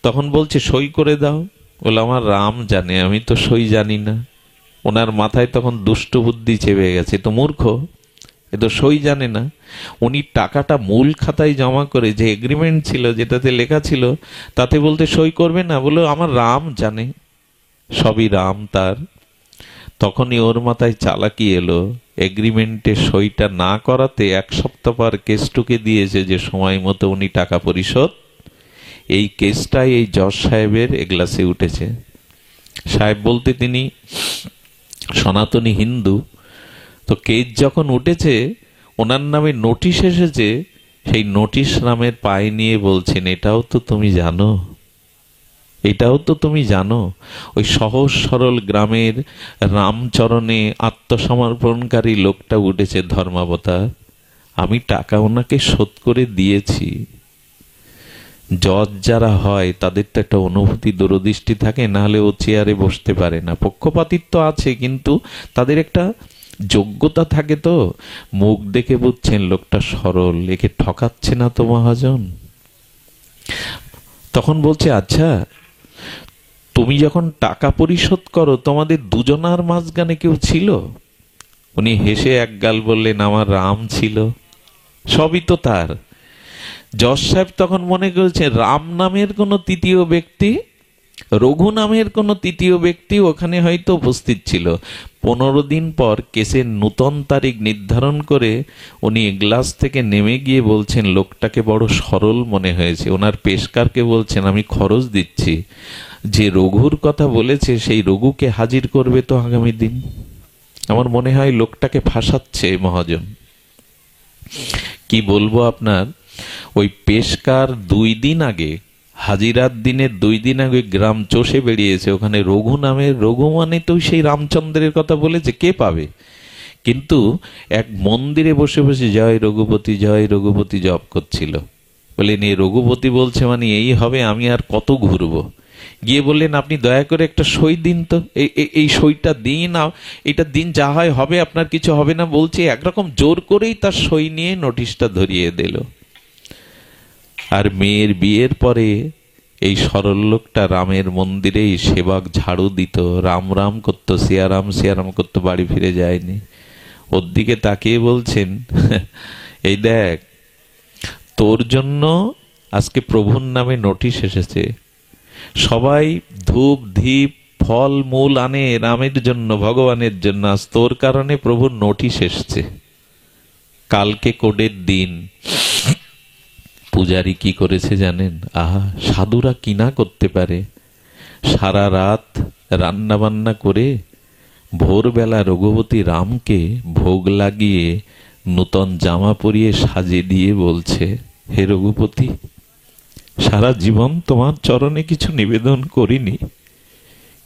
তখন বলছে, সই করে দাও। বলে, আমার রাম জানে, আমি তো সই জানি না। ওনার মাথায় তখন দুষ্ট বুদ্ধি চেপে গেছে, তো মূর্খ, এ তো সই জানে না। উনি টাকাটা মূল খাতায় জমা করে, যে এগ্রিমেন্ট ছিল, যেটাতে লেখা ছিল, তাতে বলতে সই করবে না। বলে, আমার রাম জানে, সবই রাম তার। তখনই ওর মাথায় চালাকি এলো, এগ্রিমেন্টে সইটা না করাতে 1 সপ্তাহ পর কেসটুকে দিয়েছে যে সময় মতো উনি টাকা পরিশোধ। এই কেসটাই এই জজ সাহেবের এগ্লাসে উঠেছে। সাহেব বলতে তিনি সনাতনী হিন্দু। তো কেস যখন উঠেছে, ওনার নামে নোটিশ এসেছে, সেই নোটিশ নামের পায়ে নিয়ে বলছেন, এটাও তো তুমি জানো, এটাও তো তুমি জানো। ওই সহজ সরল গ্রামের রামচরণে আত্মসমর্পণকারী লোকটা উঠেছে ধর্মাবতার, আমি টাকা ওনাকে শোধ করে দিয়েছি। জজ যারা হয় তাদের তো একটা অনুভূতি, দূরদৃষ্টি থাকে, নাহলে ও চেয়ারে বসতে পারে না। পক্ষপাতিত্ব আছে, কিন্তু তাদের একটা যোগ্যতা থাকে। তো মুখ দেখে বুঝছেন লোকটা সরল, একে ঠকাচ্ছে না তো মহাজন। তখন বলছে, আচ্ছা, তুমি যখন টাকা পরিশোধ করো, তোমাদের দুজনার মাঝখানে কেউ ছিল? উনি হেসে একগাল বললেন, আমার রাম ছিল, সবই তো তার। জজ সাহেব তখন মনে করেছে রাম নামের কোনো তৃতীয় ব্যক্তি, রঘু নামের কোনো তৃতীয় ব্যক্তি ওখানে হয়তো উপস্থিত ছিল। 15 দিন পর কেসের নূতন তারিখ নির্ধারণ করে উনি গ্লাস থেকে নেমে গিয়ে বলছেন, লোকটাকে বড় সরল মনে হয়েছে। ওনার পেশকারকে বলছেন, আমি খরচ দিচ্ছি, যে রঘুর কথা বলেছে সেই রঘুকে হাজির করবে তো আগামী দিন। আমার মনে হয় লোকটাকে ফাঁসাচ্ছে মহাজন। কি বলবো আপনার, ওই পেশকার 2 দিন আগে, হাজিরার দিনের 2 দিন আগে গ্রাম চষে বেরিয়েছে। ওখানে রঘু নামের, রঘু মানে তো সেই রামচন্দ্রের কথা বলেছে, কে পাবে? কিন্তু এক মন্দিরে বসে বসে জয় রঘুপতি জয় রঘুপতি জপ করছিল। বললেন, এই রঘুপতি বলছে মানে এই হবে, আমি আর কত ঘুরবো। গিয়ে বললেন, আপনি দয়া করে একটা সই দিন তো, এই সইটা দিন, এটা দিন, যা হয় হবে, আপনার কিছু হবে না বলছে। একরকম জোর করেই তার সই নিয়ে নোটিশটা ধরিয়ে দিল। আর মেয়ের বিয়ের পরে এই সরল লোকটা রামের মন্দিরেই সেবক ঝাড়ু দিত, রাম রাম করতো, সিয়ারাম সিয়ারাম করতো, বাড়ি ফিরে যায়নি। ওর দিকে তাকিয়ে বলছেন, এই দেখ, তোর জন্য আজকে প্রভুর নামে নোটিশ এসেছে। সবাই ধূপ ধীপ ফল মূল আনে রামের জন্য, ভগবানের জন্য, আজ তোর কারণে প্রভুর নোটিশ এসছে। কালকে কোডের দিন। পূজারি কি করেছে জানেন? আহা, সাধুরা কিনা করতে পারে। সারা রাত রান্না বান্না করে ভোরবেলা রঘুপতি রামকে ভোগ লাগিয়ে নূতন জামা পরিয়ে সাজিয়ে দিয়ে বলছে, হে রঘুপতি, সারা জীবন তোমার চরণে কিছু নিবেদন করিনি,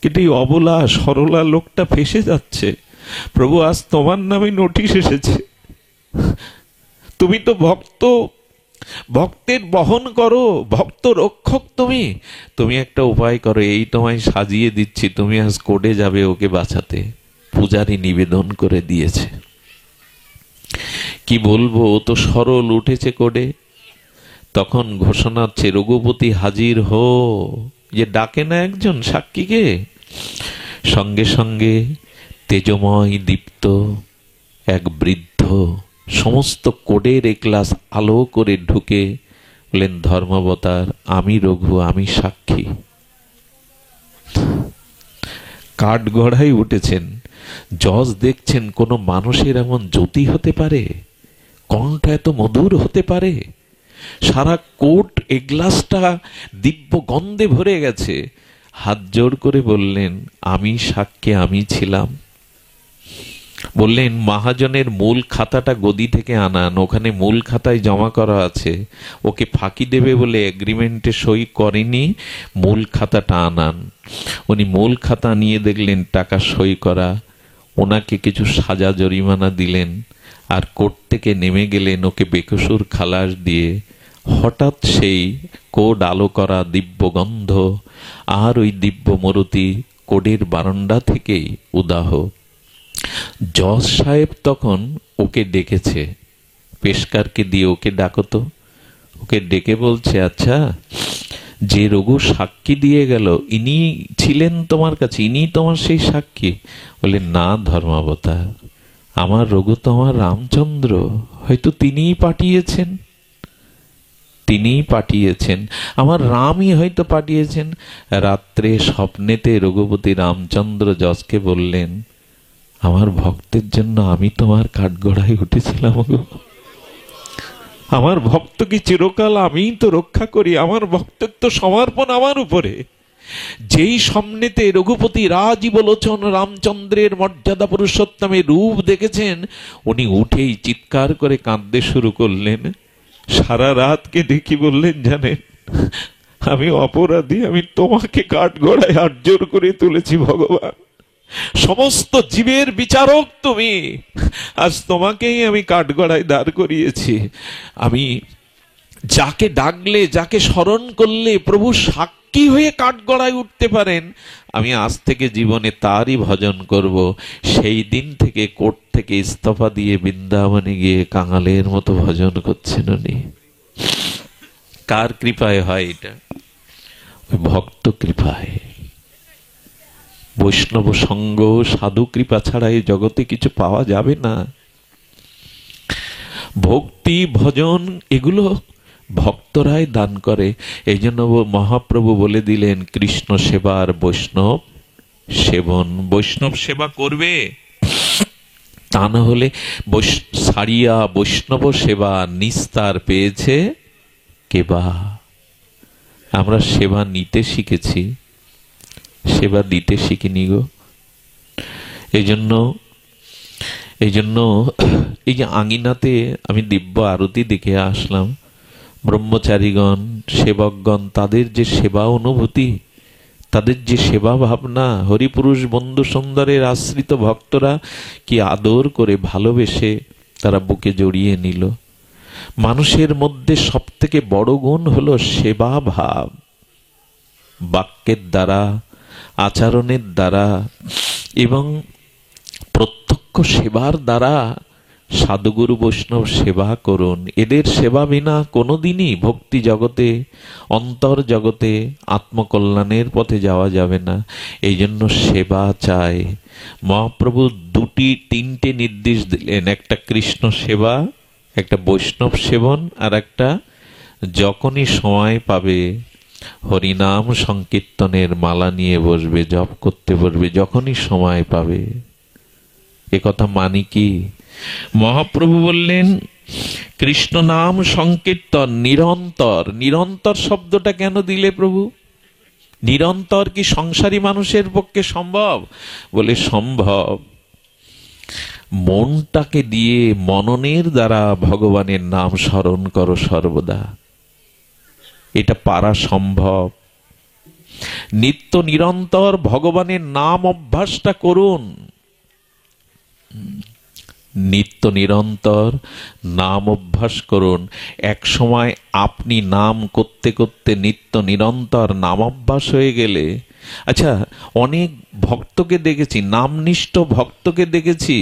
কিন্তু এই অবলা সরলা লোকটা ফেসে যাচ্ছে। প্রভু, আজ তোমার নামে নোটিশ এসেছে। তুমি তো ভক্ত, ভক্তের বহন করো, ভক্ত রক্ষক তুমি। তুমি একটা উপায় করো, এই তোমায় সাজিয়ে দিচ্ছি, তুমি আজ কোর্টে যাবে ওকে বাঁচাতে। পূজারি নিবেদন করে দিয়েছে। কি বলবো, ও তো সরল উঠেছে কোর্টে। তখন ঘোষণা হচ্ছে, রঘুপতি হাজির হো। যে ডাকে না একজন সাক্ষীকে, সঙ্গে সঙ্গে তেজময় দীপ্ত এক বৃদ্ধ সমস্ত কোডের এক্লাস আলো করে ঢুকে বলেন, ধর্মাবতার, আমি রঘু, আমি সাক্ষী। কাঠ গড়াই উঠেছেন। জজ দেখছেন, কোন মানুষের এমন জ্যোতি হতে পারে, কণ্ঠ এত মধুর হতে পারে। সারা কোট এগ্লাসটা দিব্য গন্ধে ভরে গেছে। হাত জোড় করে বললেন, আমি সাক্ষী, আমি ছিলাম। বললেন, মহাজনের মূল খাতাটা গদি থেকে আনান, ওখানে মূল খাতায় জমা করা আছে। ওকে ফাঁকি দেবে বলে এগ্রিমেন্টে সই করেনি, মূল খাতাটা আনান। উনি মূল খাতা নিয়ে দেখলেন টাকা সই করা। ওনাকে কিছু সাজা জরিমানা দিলেন, আর কোর্ট থেকে নেমে গেলেন ওকে বেকসুর খালাস দিয়ে। হঠাৎ সেই কোড আলো করা দিব্য গন্ধ আর ওই দিব্য মূর্তি কোডের বারান্দা থেকেই উদাহ। জজ সাহেব তখন ওকে ডেকেছে, পেশকারকে দিয়ে, ওকে ডাকো তো। ওকে ডেকে বলছে, আচ্ছা, যে রঘু সাক্ষী দিয়ে গেল, ইনি ছিলেন তোমার কাছে, ইনি তোমার সেই সাক্ষী? বলে, না ধর্মাবতার, আমার রঘু তো আমার রামচন্দ্র, হয়তো তিনিই পাঠিয়েছেন, তিনিই পাঠিয়েছেন, আমার রামই হয়তো পাঠিয়েছেন। রাত্রে স্বপ্নেতে রঘুপতি রামচন্দ্র জজকে বললেন, আমার ভক্তের জন্য আমি তোমার কাঠগড়ায় উঠেছিলাম গো। আমার ভক্ত কি চিরকাল আমিই তো রক্ষা করি, আমার ভক্তের তো সমর্পণ আমার উপরে। যেই স্বপ্নেতে রঘুপতি রাজীব লোচন রামচন্দ্রের মর্যাদা পুরুষোত্তমের রূপ দেখেছেন, উনি উঠেই চিৎকার করে কাঁদতে শুরু করলেন। সারা রাত কেঁদে কি বললেন জানেন? আমি অপরাধী, আমি তোমাকে কাঠগড়ায় হাত জোর করে তুলেছি ভগবান, সমস্ত জীবের বিচারক তুমি, আজ তোমাকেই আমি কাঠগড়ায় দাঁড় করিয়েছি। আমি যাকে ডাকলে, যাকে স্মরণ করলে প্রভু সাক্ষী হয়ে কাঠগড়ায় উঠতে পারেন, আমি আজ থেকে জীবনে তারই ভজন করব। সেই দিন থেকে কোর্ট থেকে ইস্তফা দিয়ে বৃন্দাবনে গিয়ে কাঙালের মতো ভজন করছেন উনি। কার কৃপায় হয় এটা? ওই ভক্ত কৃপায়। বৈষ্ণব সঙ্গ, সাধু কৃপা ছাড়া এই জগতে কিছু পাওয়া যাবে না। ভক্তি ভজন এগুলো ভক্তরাই দান করে। এই জন্য মহাপ্রভু বলে দিলেন কৃষ্ণ সেবার বৈষ্ণব সেবন। বৈষ্ণব সেবা করবে, তা না হলে সারিয়া বৈষ্ণব সেবা নিস্তার পেয়েছে কেবা। আমরা সেবা নিতে শিখেছি, সেবা দিতে শিখিনি গো। এই জন্য এই যে আঙিনাতে আমি দিব্য আরতি দেখে আসলাম, ব্রহ্মচারীগণ সেবকগণ তাদের যে সেবা অনুভূতি, তাদের যে সেবা ভাবনা, হরিপুরুষ বন্ধু সুন্দরের আশ্রিত ভক্তরা কি আদর করে ভালোবেসে তারা বুকে জড়িয়ে নিল। মানুষের মধ্যে সব থেকে বড় গুণ হলো সেবা ভাব। বাক্যের দ্বারা, আচরণের দ্বারা এবং প্রত্যক্ষ সেবার দ্বারা সাধুগুরু বৈষ্ণব সেবা করুন। এদের সেবা বিনা কোনোদিনই ভক্তি জগতে, অন্তর জগতে আত্মকল্যাণের পথে যাওয়া যাবে না। এই জন্য সেবা চাই। মহাপ্রভু তিনটে নির্দেশ দিলেন, একটা কৃষ্ণ সেবা, একটা বৈষ্ণব সেবন, আর একটা যখনই সময় পাবে হরিনাম সংকীর্তনের মালা নিয়ে বসবে, জপ করতে বসবে, যখনই সময় পাবে। এ কথা মানি কি? মহাপ্রভু বললেন কৃষ্ণ নাম সংকীর্তন নিরন্তর। নিরন্তর শব্দটা কেন দিলে প্রভু? নিরন্তর কি সংসারী মানুষের পক্ষে সম্ভব? বলে সম্ভব। মনটাকে দিয়ে মননের দ্বারা ভগবানের নাম স্মরণ করো সর্বদা, এটা পারা সম্ভব। নিত্য নিরন্তর ভগবানের নাম অভ্যাসটা করুন। নিত্য নিরন্তর নাম অভ্যাস করুন। এক সময় আপনি নাম করতে করতে নিত্য নিরন্তর নাম অভ্যাস হয়ে গেলে, আচ্ছা অনেক ভক্তকে দেখেছি, নামনিষ্ঠ ভক্তকে দেখেছি,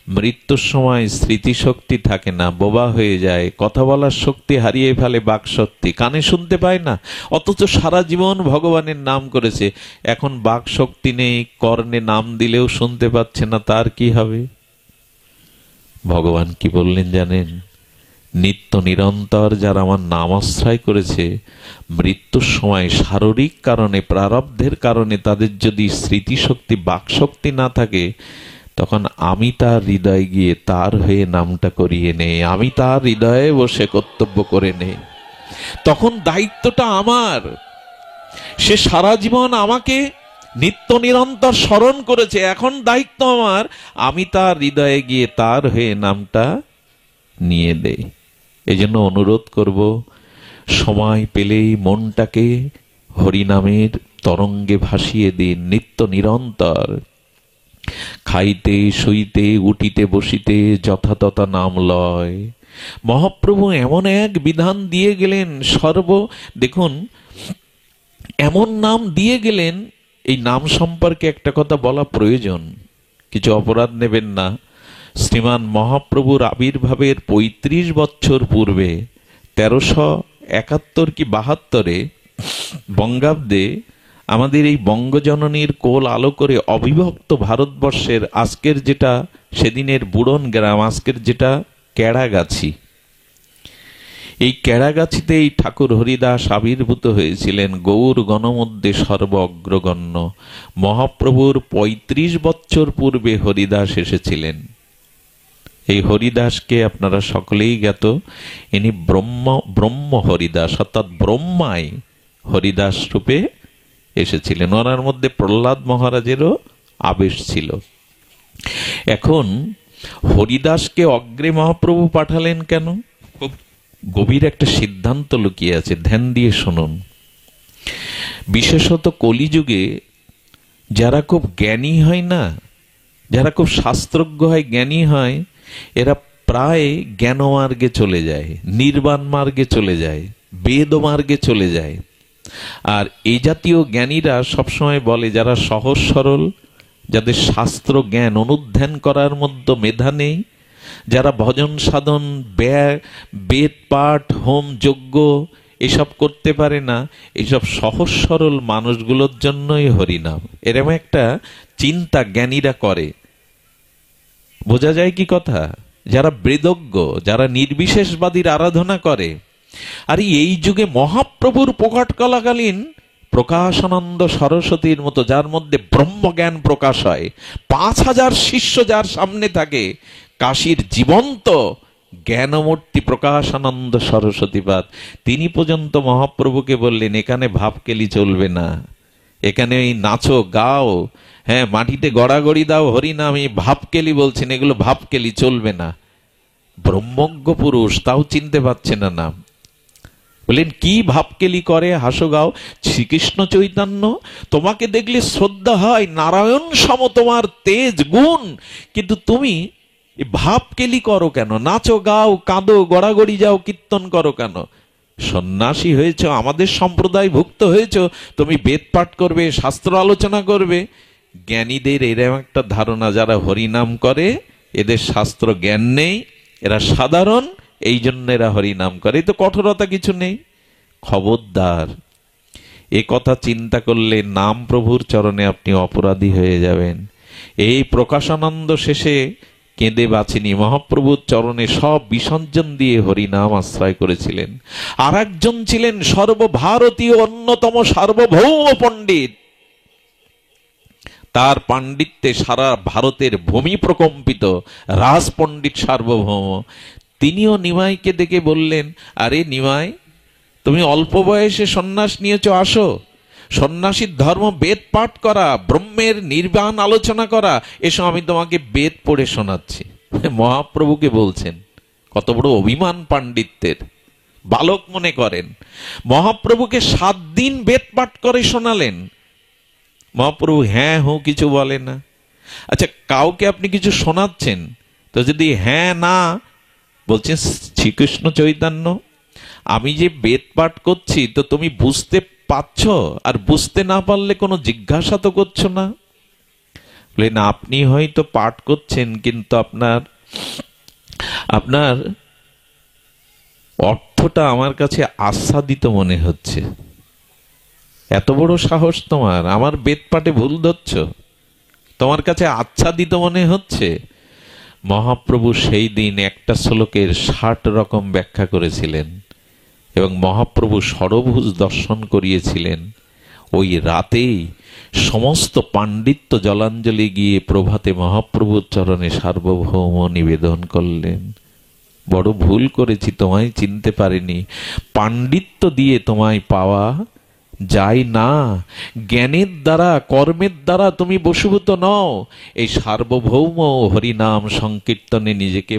মৃত্যুর সময় স্মৃতিশক্তি থাকে না, বোবা হয়ে যায়, কথা বলার শক্তি হারিয়ে ফেলে, বাক শক্তি, কানে শুনতে পায় না, অথচ সারা জীবন ভগবানের নাম করেছে, এখন বাক শক্তি নেই, কর্ণে নাম দিলেও শুনতে পাচ্ছে না, তার কি হবে? ভগবান কি বললেন জানেন? নিত্য নিরন্তর যারা আমার নাম আশ্রয় করেছে, মৃত্যুর সময় শারীরিক কারণে, প্রারব্ধের কারণে তাদের যদি স্মৃতিশক্তি, বাকশক্তি না থাকে, তখন আমি তার হৃদয়ে গিয়ে তার হয়ে নামটা করিয়ে নেই, আমি তার হৃদয়ে বসে কর্তব্য করে নেই। তখন দায়িত্বটা আমার। সে সারা জীবন আমাকে নিত্য নিরন্তর স্মরণ করেছে, এখন দায়িত্ব আমার, আমি তার হৃদয়ে গিয়ে তার হয়ে নামটা নিয়ে দেই। এই জন্য অনুরোধ করব, সময় পেলেই মনটাকে হরিনামের তরঙ্গে ভাসিয়ে দিন। নিত্য নিরন্তর খাইতে শুইতে উঠিতে বসিতে যথাতথা নাম লয়। মহাপ্রভু এমন এক বিধান দিয়ে গেলেন, দেখুন এমন নাম দিয়ে গেলেন। এই নাম সম্পর্কে একটা কথা বলা প্রয়োজন, কিছু অপরাধ নেবেন না। শ্রীমান মহাপ্রভুর আবির্ভাবের ৩৫ বছর পূর্বে ১৩৭১ কি ৭২ বঙ্গাব্দে আমাদের এই বঙ্গজননীর কোল আলো করে অবিভক্ত ভারতবর্ষের আজকের যেটা সেদিনের বুড়ন গ্রাম, আজকের যেটা কেড়াগাছি, এই কেড়াগাছিতে এই ঠাকুর হরিদাস আবির্ভূত হয়েছিলেন, গৌর গণমধ্যে সর্ব অগ্রগণ্য। মহাপ্রভুর ৩৫ বছর পূর্বে হরিদাস এসেছিলেন। এই হরিদাসকে আপনারা সকলেই জ্ঞাত, ইনি ব্রহ্ম হরিদাস, অর্থাৎ ব্রহ্মাই হরিদাস রূপে এসেছিলেন। ওনার মধ্যে প্রহ্লাদ মহারাজেরও আবেশ ছিল। এখন হরিদাসকে অগ্রে মহাপ্রভু পাঠালেন কেন? খুব গভীর একটা সিদ্ধান্ত লুকিয়ে আছে, ধ্যান দিয়ে শুনুন। বিশেষত কলিযুগে যারা খুব জ্ঞানী হয় না, যারা খুব শাস্ত্রজ্ঞ হয়, জ্ঞানী হয়, এরা প্রায় জ্ঞান মার্গে চলে যায়, নির্বাণ মার্গে চলে যায়, বেদ মার্গে চলে যায়। আর এই জাতীয় জ্ঞানীরা সবসময় বলে, যারা সহজ সরল, যাদের শাস্ত্র জ্ঞান অনুধ্যান করার মধ্যে মেধা নেই, যারা ভজন সাধন, বেদ পাঠ, হোম যজ্ঞ এসব করতে পারে না, এইসব সহজ সরল মানুষগুলোর জন্যই হরিনাম। এরকম একটা চিন্তা জ্ঞানীরা করে। বোঝা যায় কি কথা? যারা বেদজ্ঞ, যারা নির্বিশেষবাদীর আরাধনা করে, আর এই যুগে মহাপ্রভুর প্রকট কলাকালীন প্রকাশানন্দ সরস্বতীর মতো, যার মধ্যে ব্রহ্মজ্ঞান প্রকাশ হয়, 5,000 শিষ্য যার সামনে থাকে, কাশীর জীবন্ত জ্ঞানমূর্তি প্রকাশানন্দ সরস্বতীপাদ, তিনি পর্যন্ত মহাপ্রভুকে বললেন, এখানে ভাবকেলি চলবে না, এখানে এই নাচো গাও, হ্যাঁ মাটিতে গড়াগড়ি দাও হরিনাম, এই ভাবকেলি বলছেন, এগুলো ভাবকেলি চলবে না। ব্রহ্মজ্ঞ পুরুষ তাও চিনতে পারছে না নাম। বললেন কি ভাবকেলি করে হাসো গাও? শ্রীকৃষ্ণ চৈতন্য, তোমাকে দেখলে শ্রদ্ধা হয়, নারায়ণ সম তোমার তেজ গুণ, কিন্তু তুমি ভাবকেলি করো কেন? নাচো গাও কাঁদো গড়াগড়ি যাও কীর্তন করো কেন? সন্ন্যাসী হয়েছ, আমাদের সম্প্রদায় ভুক্ত হয়েছ, তুমি বেদ পাঠ করবে, শাস্ত্র আলোচনা করবে। জ্ঞানীদের এরকম একটা ধারণা, যারা হরিনাম করে এদের শাস্ত্র জ্ঞান নেই, এরা সাধারণ, এই জন্য এরা হরিনাম করে, এই তো কঠোরতা কিছু নেই। খবরদার, এ কথা চিন্তা করলে নাম প্রভুর চরণে আপনি অপরাধী হয়ে যাবেন। এই প্রকাশানন্দ শেষে কেঁদে বাঁচেনি, মহাপ্রভুর চরণে সব বিসর্জন দিয়ে হরিনাম আশ্রয় করেছিলেন। আর একজন ছিলেন সর্বভারতীয় অন্যতম সার্বভৌম পণ্ডিত, তার পাণ্ডিত্যে সারা ভারতের ভূমি প্রকম্পিত, রাজ পণ্ডিত সার্বভৌম। তিনিও নিমাইকে দেখে বললেন, আরে নিমাই, তুমি অল্প বয়সে সন্ন্যাস নিয়েছ, আসো, সন্ন্যাসীর ধর্ম বেদ পাঠ করা, ব্রহ্মের নির্বাণ আলোচনা করা, এসো আমি তোমাকে বেদ পড়ে শোনাচ্ছি। মহাপ্রভুকে বলছেন, কত বড় অভিমান পাণ্ডিত্যের! বালক মনে করেন। মহাপ্রভুকে 7 দিন বেদ পাঠ করে শোনালেন। মহাপ্রভু হ্যাঁ হো কিছু বলে না। আচ্ছা, কাউকে আপনি কিছু শোনাচ্ছেন তো যদি হ্যাঁ না বলছেন, শ্রীকৃষ্ণ চৈতন্য, আমি যে বেদ পাঠ করছি তো তুমি বুঝতে পারছ, আর বুঝতে না পারলে কোনো জিজ্ঞাসা তো করছো না। বলেন, আপনি হয়তো পাঠ করছেন, কিন্তু আপনার অর্থটা আমার কাছে আস্বাদিত মনে হচ্ছে। এত বড় সাহস তোমার, আমার বেদ পাঠে ভুল ধরছ, তোমার কাছে আচ্ছাদিত মনে হচ্ছে। মহাপ্রভু সেই দিন একটা শ্লোকের 60 রকম ব্যাখ্যা করেছিলেন এবং মহাপ্রভু ষড়ভুজ দর্শন করিয়েছিলেন। ওই রাতেই সমস্ত পাণ্ডিত্য জলাঞ্জলি গিয়ে প্রভাতে মহাপ্রভুর চরণে সার্বভৌম নিবেদন করলেন। বড় ভুল করেছি, তোমায় চিনতে পারিনি, পাণ্ডিত্য দিয়ে তোমায় পাওয়া যায় না, জ্ঞানের দ্বারা কর্মের দ্বারা তুমি বশীভূত নও। এই সার্বভৌম হরিনাম সংকীর্তনে নিজেকে